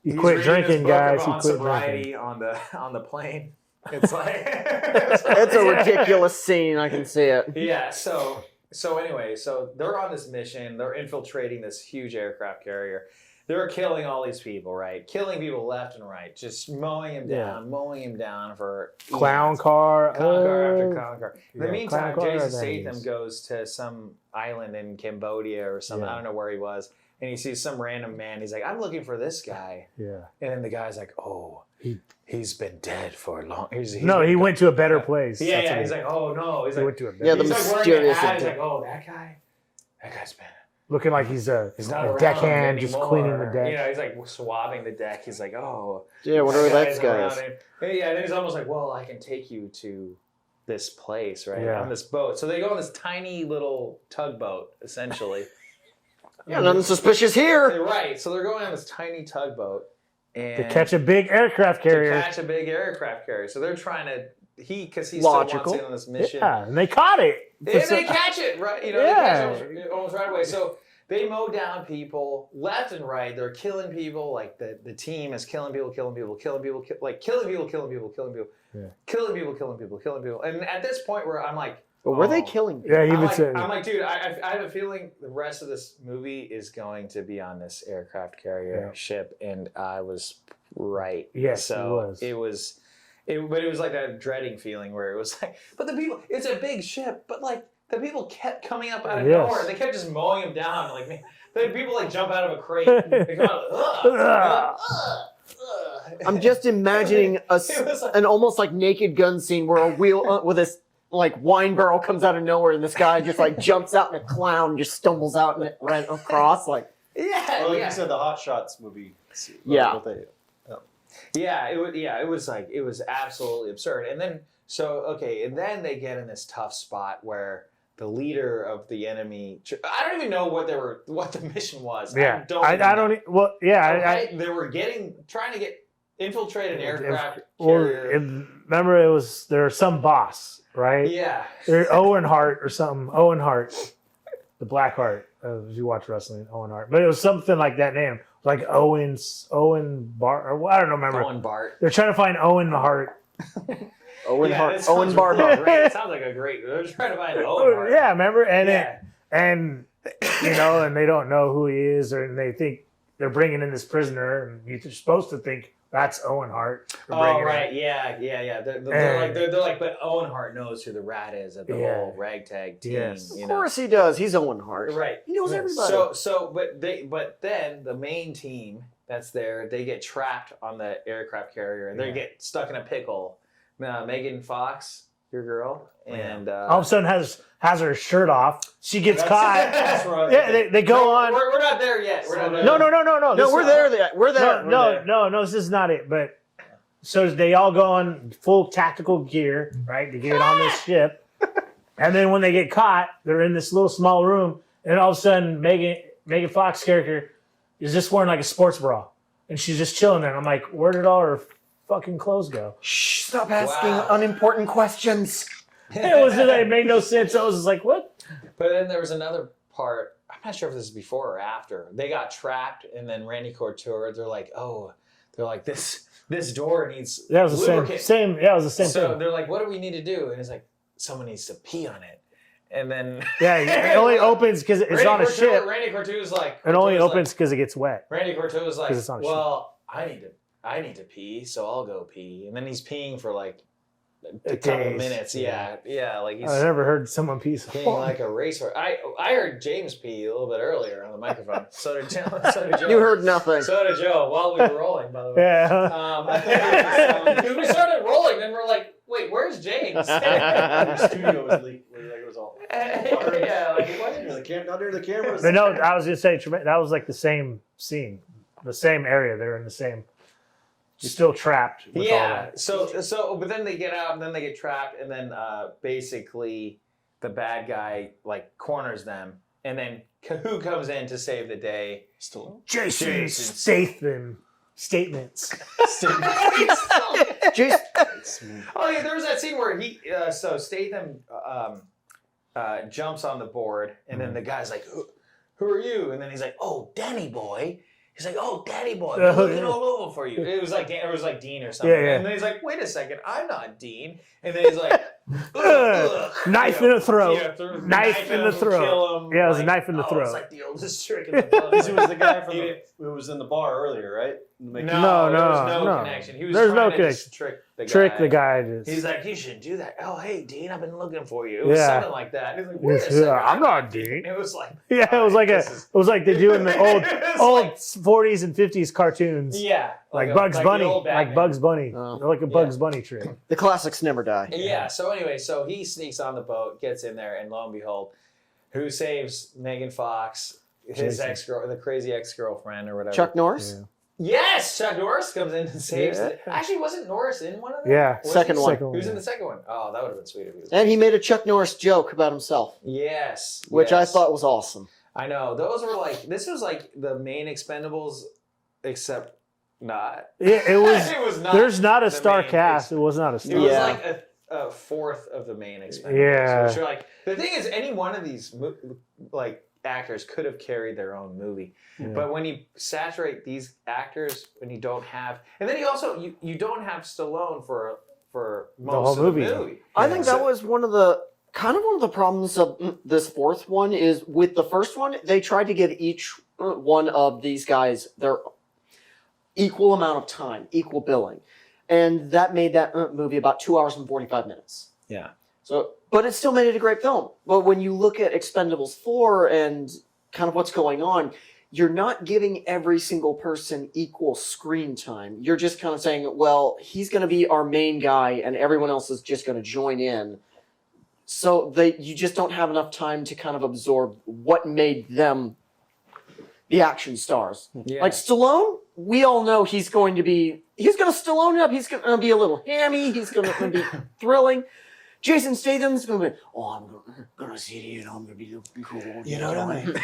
He's quit drinking, guys. He on quit sobriety drinking. on the plane. It's like it's a ridiculous scene. I can see it. Yeah. So anyway, so they're on this mission. They're infiltrating this huge aircraft carrier. They're killing all these people, right? Killing people left and right, just mowing him down for Clown car. after clown car. In the yeah, meantime, clown car, Jason that Statham is. goes to some island in Cambodia or something. Yeah. I don't know where he was. And he sees some random man. He's like, I'm looking for this guy. Yeah. And then the guy's like, oh, he's been dead for a long. He went to a better place. Yeah, That's what He's like, oh no. He's he like, went to a better. Yeah, the he's like wearing mysterious. a hat. He's like, oh, that guy's been. Looking like he's a not around deckhand, just anymore. cleaning the deck. He's like swabbing the deck. He's like, oh. Yeah, whatever that guy's guy around. is. And then he's almost like, well, I can take you to this place, right? Yeah. On this boat. So they go on this tiny little tugboat, essentially. Yeah, nothing suspicious here. Right. So they're going on this tiny tugboat. And To catch a big aircraft carrier. So they're trying to, because he Logical. still wants in on this mission. Yeah, and they caught it. And they catch it, right? They catch it almost right away. So they mow down people left and right. They're killing people. Like the team is killing people. And at this point where I'm like, But were they killing? Yeah, he would say. I'm like, dude, I have a feeling the rest of this movie is going to be on this aircraft carrier ship, and I was right. Yes, so it was. But it was like that dreading feeling where it was like, but the people, it's a big ship, but like the people kept coming up out of nowhere. They kept just mowing them down. Like, man, the people like jump out of a crate. They come out, I'm just imagining an almost like Naked Gun scene where a wheel with this like wine barrel comes out of nowhere, and this guy just like jumps out, and a clown just stumbles out and it ran across. Like, Well, like you said, the Hot Shots movie. Yeah. It was absolutely absurd. And then and then they get in this tough spot where the leader of the enemy, I don't even know what the mission was. Yeah, I don't even know. They were trying to infiltrate an aircraft carrier. Remember, there was some boss, right? Yeah. Owen Hart or something. Owen Hart, the Black Heart. If you watch wrestling, Owen Hart, but it was something like that name. like Owen Bart, or I don't remember. Owen Bart. They're trying to find Owen Hart. Owen Yeah, Hart. that sounds Owen Bart. really great. It sounds like a great. They're trying to find Owen Hart. Yeah, remember? And Yeah. and and they don't know who he is, and they think they're bringing in this prisoner, and you're supposed to think that's Owen Hart. They're Oh bringing right, in. yeah. They're like, but Owen Hart knows who the rat is at the Yeah. whole ragtag team. Yes. Of You know? course he does. He's Owen Hart. Right. He knows Yes. everybody. But then the main team that's there, they get trapped on the aircraft carrier and they get stuck in a pickle. Megan Fox, your girl, and All of a sudden has her shirt off. She gets caught. That's right. Yeah, they go on. We're not there yet. We're not there. No. No, we're there. We're there. No, this is not it. But so they all go on full tactical gear, right, to get on this ship. And then when they get caught, they're in this little small room, and all of a sudden Megan Fox character is just wearing like a sports bra, and she's just chilling there. And I'm like, where did all her fucking clothes go? Shh, stop asking Wow. unimportant questions. It made no sense. I was just like, what? But then there was another part. I'm not sure if this is before or after. They got trapped, and then Randy Couture. They're like, this door needs. That was the lubricant. same. Yeah, it was the same So thing. they're like, what do we need to do? And it's like, someone needs to pee on it. And then Yeah, it only opens because it's Randy on a Couture, ship. Randy Couture's like, It only Couture's opens because it gets wet. Like, Randy Couture's like, 'Cause it's on a ship. well, I need to pee, so I'll go pee. And then he's peeing for like a couple Days. minutes. Yeah, like he's I never heard someone pee so peeing long. like a racehorse. I heard James pee a little bit earlier on the microphone. So did Joe. You heard nothing. So did Joe while we were rolling, by the way. Yeah. We started rolling, then we're like, wait, where's James? The studio was leaked. Like it was all. Yeah, like what Under is the under the cameras. But no, I was gonna say that was like the same scene, the same area. They're in the same, still trapped. With all Yeah. that. So, but then they get out, and then they get trapped, and then basically the bad guy like corners them, and then who comes in to save the day? Still. Jason Statham statements. Jason, Oh yeah, there was that scene where he so Statham jumps on the board, and then the guy's like, "Who are you?" And then he's like, "Oh, Danny boy." He's like, "Oh, Danny boy, I'm looking all over for you." It was like Dean or something. Yeah. And then he's like, "Wait a second, I'm not Dean." And then he's like, ugh. Knife in the throat. Yeah, Knife in him, the throat. kill him, Yeah, it was a knife in the throat. It's like the oldest trick in the book. This was the guy from He who was in the bar earlier, right? No, Making- there was no. no connection. He was There's trying no to just trick the guy. Trick the guy. Just, He's like, "You shouldn't do that." "Oh, hey, Dean, I've been looking for you." It was Yeah. something like that. He's like, "Wait a Yes, second, I'm not Dean. It was like, yeah, it was like this is- they do in the old It was old like- 40s and 50s cartoons. yeah, Like Bugs Bunny, the old like Batman. Bugs Bunny, Oh. They're like a Bugs Bunny trick. the classics never die. Yeah. So anyway, so he sneaks on the boat, gets in there, and lo and behold, who saves Megan Fox, his Jason. ex-girl, the crazy ex-girlfriend or whatever? Chuck Norris? Yeah. Yes, Chuck Norris comes in and saves. Yeah. It. Actually, wasn't Norris in one of them? Yeah, Was Second he? one. He was in the second one. Oh, that would have been sweet if he was. And he made a Chuck Norris joke about himself, Yes. which I yes. thought was awesome. I know. Those were like, this was like the main Expendables, except not. Yeah, it was. It was not. There's not a the star main cast. It was not a It star. was Yeah. like a fourth of the main Expendables. Yeah. Which are like, the thing is, any one of these like actors could have carried their own movie. Yeah. But when you saturate these actors, when you don't have, and then you also you don't have Stallone for most whole of the movie. movie. I think So- that was one of the problems of this fourth one is with the first one, they tried to give each one of these guys their equal amount of time, equal billing. And that made that movie about 2 hours and 45 minutes. Yeah. So, but it still made it a great film. But when you look at Expendables 4 and kind of what's going on, you're not giving every single person equal screen time. You're just kind of saying, well, he's going to be our main guy and everyone else is just going to join in. So you just don't have enough time to kind of absorb what made them the action stars. Yeah. Like Stallone, we all know he's going to Stallone it up. He's going to be a little hammy. He's going to be thrilling. Jason Statham's going to be, I'm going to sit here and I'm going to be cool. You know what I mean?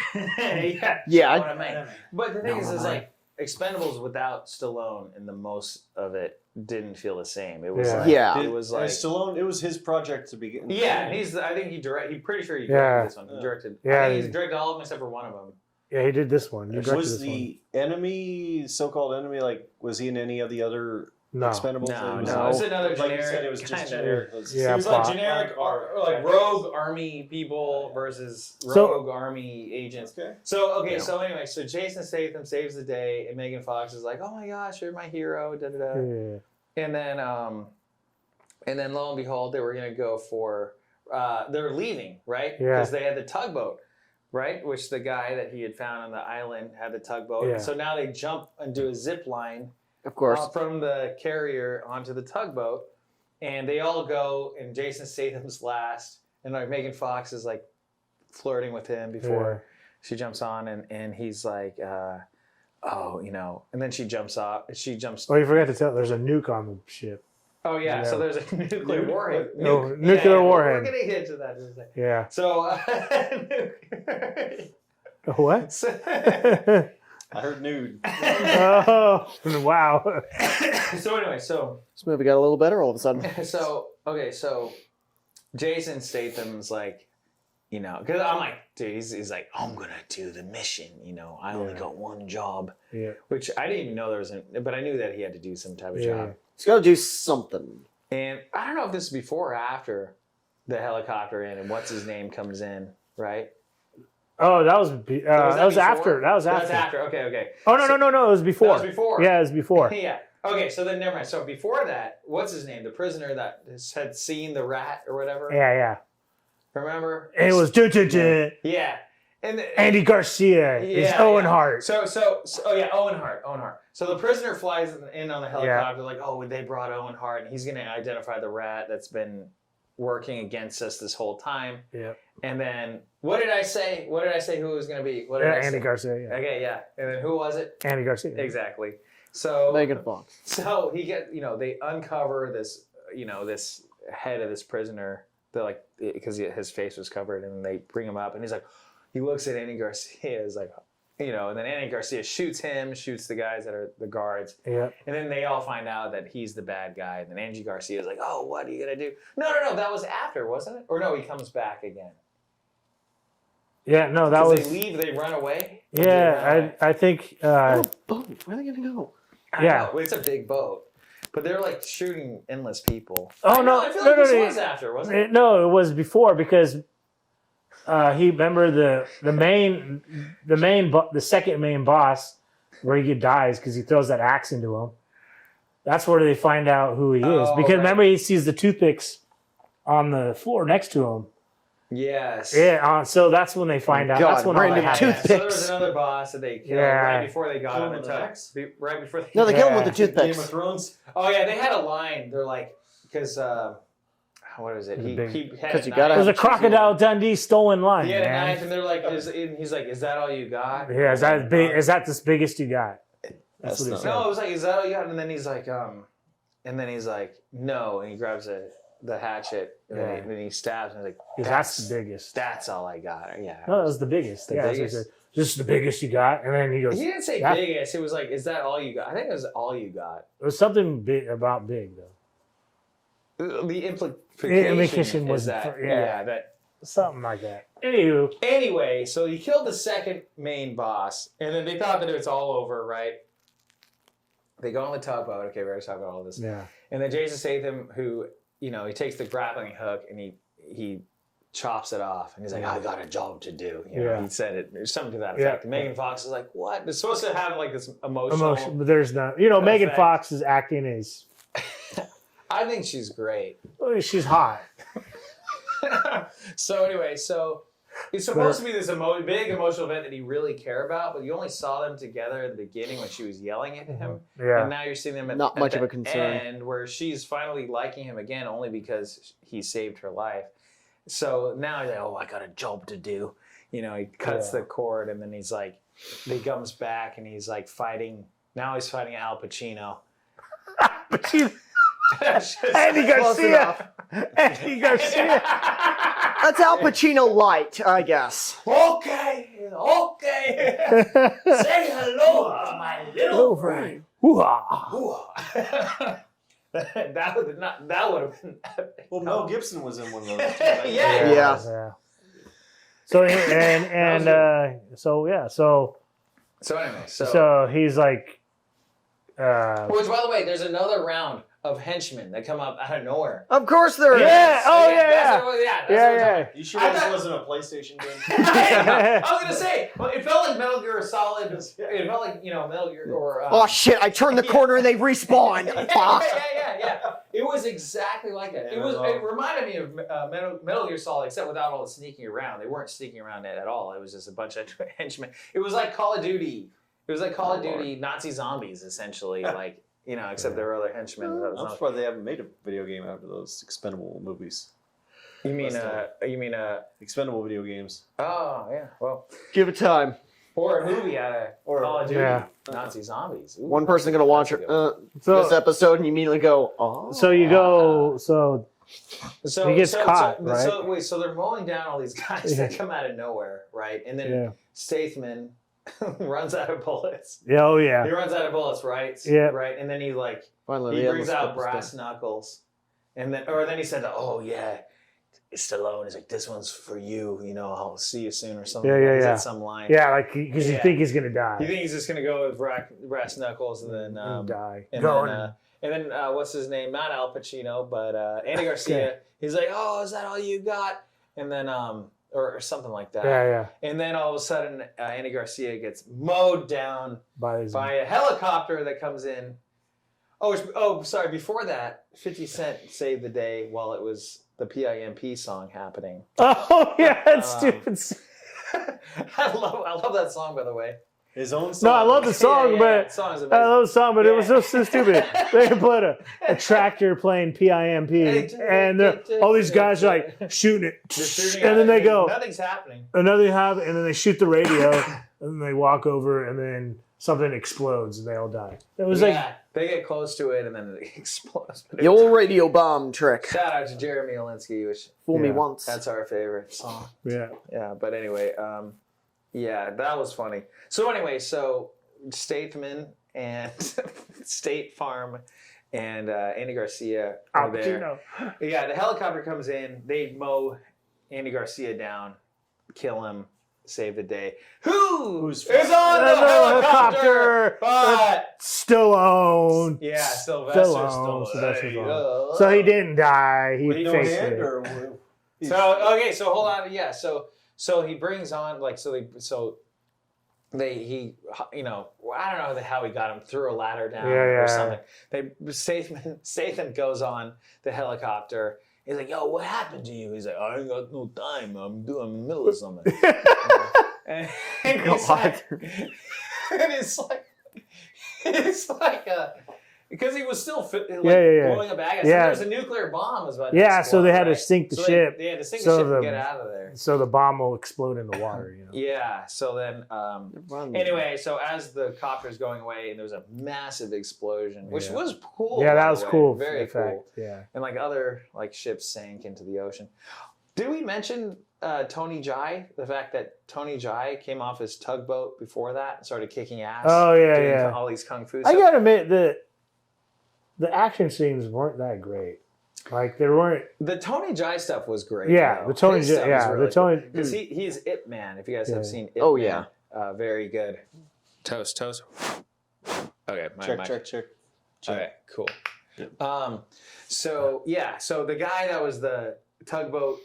yeah. Yeah. What I mean. But the thing No, is I- like Expendables without Stallone and the most of it didn't feel the same. It was Yeah. like Yeah. it was And like Stallone. It was his project to begin. yeah, and I think he pretty sure he directed Yeah. this one. He directed. Yeah. I think he's directed all of them except for one of them. Yeah, he did this one. You directed Was this one. the enemy, so-called enemy, like, was he in any of the other No. Expendables? No, It was- no. It's another like you generic. said, it was just kinda- generic. Yeah, It was like plot. generic, or like rogue army people versus So- rogue army agents. Okay. So Yeah. so anyway, so Jason Statham saves the day, and Megan Fox is like, "Oh my gosh, you're my hero!" Da da da. Yeah. And then lo and behold, they were gonna go for. They're leaving, right? Yeah. Because they had the tugboat, right? Which the guy that he had found on the island had the tugboat. Yeah. So now they jump and do a zip line Of course. from the carrier onto the tugboat, and they all go, and Jason Statham's last, and like Megan Fox is like flirting with him before she jumps on, and he's like, oh, you know, and then she jumps off. She jumps. Oh, you forgot to tell. There's a nuke on the ship. Oh yeah, so there's a nuclear warhead. No, nuclear warhead. We're gonna get to that in a second. Yeah. So, What? I heard nude. Oh, wow. so anyway, so This movie got a little better all of a sudden. so Jason Statham's like, you know, because I'm like, dude, he's like, I'm gonna do the mission. You know, I only got one job, Yeah. which I didn't even know there was, but I knew that he had to do some type of Yeah. job. He's got to do something. And I don't know if this is before or after the helicopter in and what's his name comes in, right? Oh, that was that was before? after. That was That's after. after. Okay. Oh no, It was before. That was before. Yeah, it was before. Yeah. Okay, so then never mind. So before that, what's his name? The prisoner that had seen the rat or whatever. Yeah. Remember? And it was Yeah. And Andy Garcia. It's Owen Hart. So Owen Hart. So the prisoner flies in on the helicopter, like, oh, they brought Owen Hart, and he's gonna identify the rat that's been working against us this whole time. Yeah. And then what did I say? What did I say who it was gonna be? What did I Andy say? Garcia. Yeah. Okay, yeah. And then who was it? Andy Garcia. Exactly. So Megan Fox. So they uncover this, this head of this prisoner. They're like, because his face was covered, and they bring him up, and he's like, he looks at Andy Garcia, is like, and then Andy Garcia shoots the guys that are the guards, Yeah. and then they all find out that he's the bad guy, and then Andy Garcia is like, oh, what are you gonna do? No, that was after, wasn't it? Or no, he comes back again. Yeah. No, that 'Cause was. they leave, they run away. Yeah, I think. Boat. Where are they gonna go? I Yeah. know, it's a big boat, but they're like shooting endless people. Oh, no, I feel no, like this no, was after, wasn't it? No, it was before because he remember the second main boss where he dies because he throws that axe into him. That's where they find out who he is Oh, because right. remember he sees the toothpicks on the floor next to him. Yes. Yeah, so that's when they find out. God, That's when all random that Yeah, happens. so there was another boss that they killed right before they got Kill on the him with an tug. axe? Right before they. No, they kill him with the Yeah. Game toothpicks. of Thrones. Oh yeah, they had a line. They're like, because what is it? It was He big. had 'Cause a you gotta It was a knife. Crocodile Dundee stolen line, He had a man. knife, and they're like, and he's like, is that all you got? Yeah, is that big? Is that the biggest you got? That's what he not- said. No, it was like, is that all you got? And then he's like, no, and he grabs the hatchet, and Yeah. then he stabs, and he's like, Because that's the biggest. That's all I got. Yeah. No, that was the biggest. The Yeah, that's what he biggest. said. This is the biggest you got, and then he goes. He didn't say Yeah. biggest. It was like, is that all you got? I think it was all you got. It was something big about big though. The implication implication is was that, yeah. that. Something like that. Anywho, Anyway, so he killed the second main boss, and then they thought that it's all over, right? They go on the tugboat. Okay, we already talked about all this. yeah, And then Jason Statham, who, he takes the grappling hook and he chops it off, and he's like, I got a job to do. Yeah. He said it. There's something to that Yeah. effect. And Megan Fox is like, what? It's supposed to have like this emotional. emotion. But there's not. Megan effect. Fox's acting is. I think she's great. She's hot. So anyway, it's supposed to be this big emotional event that he really cared about, but you only saw them together at the beginning when she was yelling at him. Yeah. And now you're seeing them at, Not at much the of a concern. end where she's finally liking him again only because he saved her life. So now he's like, oh, I got a job to do. He cuts the cord, and then he's like, he comes back and he's like fighting. Now he's fighting Al Pacino. But she, That's just- Andy Close Garcia. enough. Andy Garcia. That's Al Pacino light, I guess. Okay. Say hello to my little friend. Hoo-ha. that would have been epic. Well, Mel Gibson was in one of those. Yeah. Yeah. So So anyway, so he's like, which, by the way, there's another round of henchmen that come up out of nowhere. Of course there is. yeah, oh That's yeah, what- that's yeah, what we're yeah. talking You sure I this thought- wasn't a PlayStation game? I was gonna say, well, it felt like Metal Gear Solid. It felt like Metal Gear or. Oh shit! I turned the corner and they respawn. Fuck. Yeah. It was exactly like that. Yeah, It reminded me of Metal Gear Solid, except without all the sneaking around. They weren't sneaking around at all. It was just a bunch of henchmen. It was like Call of Duty. It was like Call of Duty Nazi zombies, essentially. Like except there were other henchmen. That was I'm not- surprised they haven't made a video game after those Expendable movies. You mean Expendable video games. Oh yeah. Well, Give it time. or a movie out of Call of Duty Yeah. Nazi zombies. Ooh, One person gonna watch that's a good one. this episode and you immediately go, oh. So you go. So So He gets caught, right? So they're mowing down all these guys that come out of nowhere, right? And then yeah. Statham runs out of bullets. Yeah. Oh yeah. He runs out of bullets, right? Yeah. Right. And then he Finally, he they brings almost out got this brass done. knuckles, and then he said, "Oh yeah, Stallone." He's like, "This one's for you. I'll see you soon," or something. Yeah. He said some line. Yeah, like because you Yeah. think he's gonna die. You think he's just gonna go with brass knuckles, and then die. And Go then what's his name? Not Al Pacino, but Andy Garcia. He's like, "Oh, is that all you got?" And then or something like that. Yeah. And then all of a sudden, Andy Garcia gets mowed down By a helicopter that comes in. Oh, sorry. Before that, 50 Cent saved the day while it was the PIMP song happening. Oh yeah, that's stupid. I love that song, by the way. His own song. No, I love the song, but that song is amazing. I love the song, but it was just so stupid. They put a tractor playing PIMP, and all these guys are like shooting it, They're shooting and at then they it, go, nothing's happening. another have, and then they shoot the radio, and then they walk over, and then something explodes, and they all die. It was They get close to it and then it explodes. The old radio bomb trick. Shout out to Jeremy Olinsky, which Fool me Yeah. once. that's our favorite song. yeah. Yeah, but anyway, yeah, that was funny. So anyway, Statham and State Farm and Andy Garcia are Al there. Pacino. Yeah, the helicopter comes in. They mow Andy Garcia down, kill him, save the day. Who's on the helicopter? But Stallone. yeah, Sylvester Stallone. Stallone. Sylvester Hey, Stallone. So he didn't die. He With no faked hand, it. or So hold on. Yeah, so he brings on I don't know how he got him through a ladder down or something. Statham goes on the helicopter. He's like, "Yo, what happened to you?" He's like, "I ain't got no time. I'm in the middle of something." and it's like because he was still blowing a bag. So there's a nuclear bomb was about to explode, so they had to right? sink the So ship. They had to sink so the ship the- and get out of there. So the bomb will explode in the water, Yeah. So then, anyway, so as the copter's going away, and there was a massive explosion, which Yeah. was cool. Yeah, by that the was way. cool. Very in fact. cool. Yeah. And other ships sank into the ocean. Did we mention Tony Jai? The fact that Tony Jai came off his tugboat before that and started kicking ass. Oh, yeah, doing yeah. all these kung fu. I stuff. gotta admit that the action scenes weren't that great. Like they weren't. The Tony Jai stuff was great. Yeah, though. the Tony. His stuff Yeah, was really the Tony. because he's Ip Man. If you guys Yeah. have seen Ip Oh, Man, yeah. very good. Toast. Okay, check. Okay, cool. Yep. So the guy that was the tugboat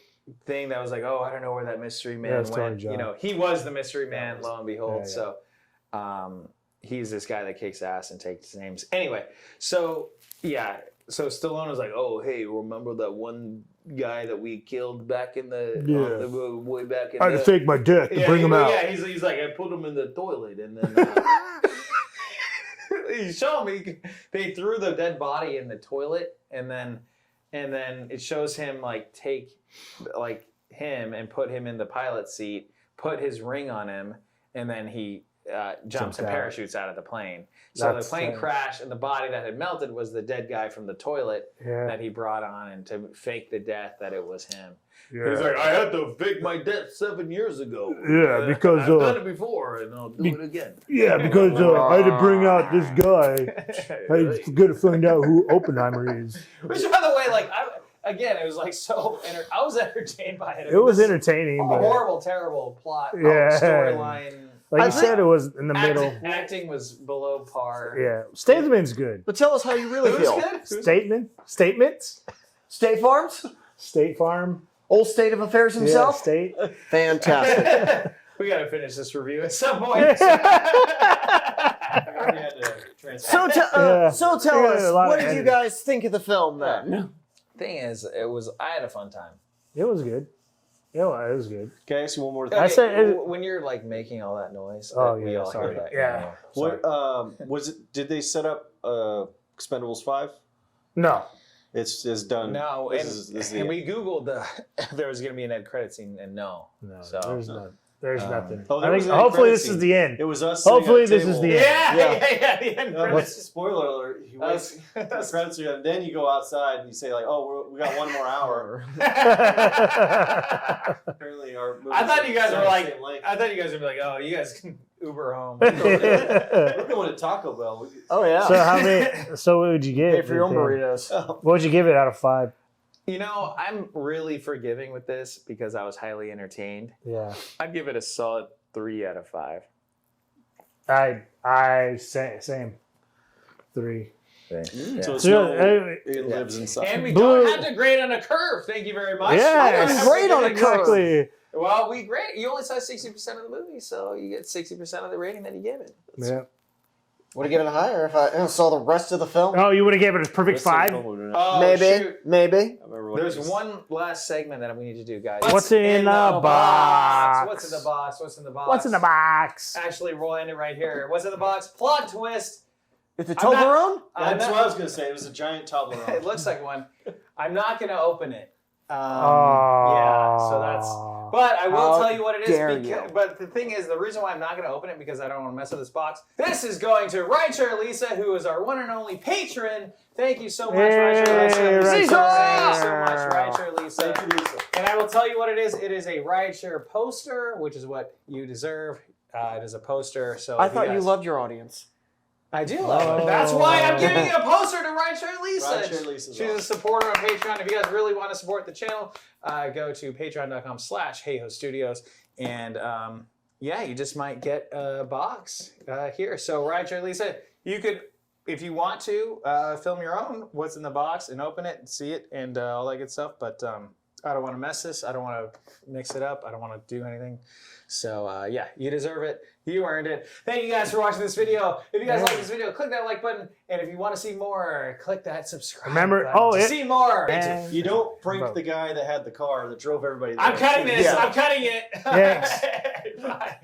thing that was like, oh, I don't know where that mystery man it's Tony went. Jai. He was the mystery man, lo and behold. Yeah, yeah. So he's this guy that kicks ass and takes names. Anyway, so Stallone was like, oh, hey, remember that one guy that we killed back in the way back in I had to fake my death to bring him out. Yeah, he's like, I put him in the toilet, and then he showed me they threw the dead body in the toilet, and then it shows him take him and put him in the pilot seat, put his ring on him, and then he jumps and out. parachutes out of the plane. So That's the plane crashed, and the body that had melted was the dead guy from the toilet Yeah. that he brought on, and to fake the death that it was him. Yeah. He's like, I had to fake my death 7 years ago. Yeah, because, I've done it before, and I'll do it again. Yeah, because I had to bring out this guy. I got to find out who Oppenheimer is. Which, by the way, again, it was like so. I was entertained by it. It was entertaining, but Horrible, terrible plot. Yeah. Storyline. like you said, it was in the middle. Acting was below par. Yeah, Statement's good. But tell us how you really feel. Statements, State Farms? State Farm, Old state of affairs himself? Yeah, State. Fantastic. We got to finish this review at some point. I already had to transfer. So tell Yeah, us, a lot what of did you editing. guys think of the film then? Thing is, I had a fun time. It was good. Yeah, it was good. Can I ask you one more thing? I said when you're like making all that noise. Oh, we yeah, all sorry. hear that. Yeah. What was it? Did they set up Expendables 5? No. It's done. No, This and, is the and end. we googled there was going to be an end credit scene, and no. No, So- there's not. There's nothing. Oh, there I was think an end hopefully credit this is scene. the end. It was us. Hopefully sitting at this is table. the end. Yeah. The end What's credits. spoiler alert? He waits. The credits are done. Then you go outside and you say like, "Oh, we got one more hour." Apparently, our. I thought you guys were like. same length. I thought you guys would be like, oh, you guys can Uber home. We're going to Taco Bell. Oh, yeah. So how many? So what would you give? Pay for your own it then? burritos. What would you give it out of 5? You know, I'm really forgiving with this because I was highly entertained. Yeah. I'd give it a solid 3 out of 5. Same. 3. So it's So, it lives inside. And we Blue- don't have to grade on a curve. Thank you very much. Yeah, We don't have to grade on a exactly. Well, we grade. You only saw 60% of the movie, so you get 60% of the rating that you give it. Yeah. Would have given it higher if I saw the rest of the film. Oh, you would have given it a perfect 5? Oh, Maybe. shoot. Maybe. There's one last segment that we need to do, guys. What's in the box? What's in the box? What's in the box? What's in the box? Actually, we'll end it right here. What's in the box? Plot twist. Is it I'm not- Toblerone? That's what I was going to say. It was a giant It Toblerone. looks like one. I'm not going to open it. Oh. Yeah, so that's. But I will How tell you what it is. dare you. But the thing is, the reason why I'm not going to open it because I don't want to mess with this box. This is going to Rideshare Lisa, who is our one and only patron. Thank you so much, Rideshare Lisa. Rideshare. Thank you so much, Rideshare Lisa. Thank you, Lisa. And I will tell you what it is. It is a Rideshare poster, which is what you deserve. It is a poster. So I if thought you guys- loved your audience. I do love it. That's why I'm giving you a poster to Rideshare Lisa. Rideshare Lisa's She's a awesome. supporter on Patreon. If you guys really want to support the channel, go to patreon.com/Hayhoe Studios. And yeah, you just might get a box here. So Rideshare Lisa, you could, if you want to, film your own what's in the box and open it and see it and all that good stuff. But I don't want to mess this. I don't want to mix it up. I don't want to do anything. So yeah, you deserve it. You earned it. Thank you guys for watching this video. If you guys like this video, click that like button. And if you want to see more, click that subscribe Remember- button oh, to it- see more. And- You don't prank Vote. the guy that had the car that drove everybody there. I'm cutting this. Yeah. I'm cutting it. Thanks. Bye.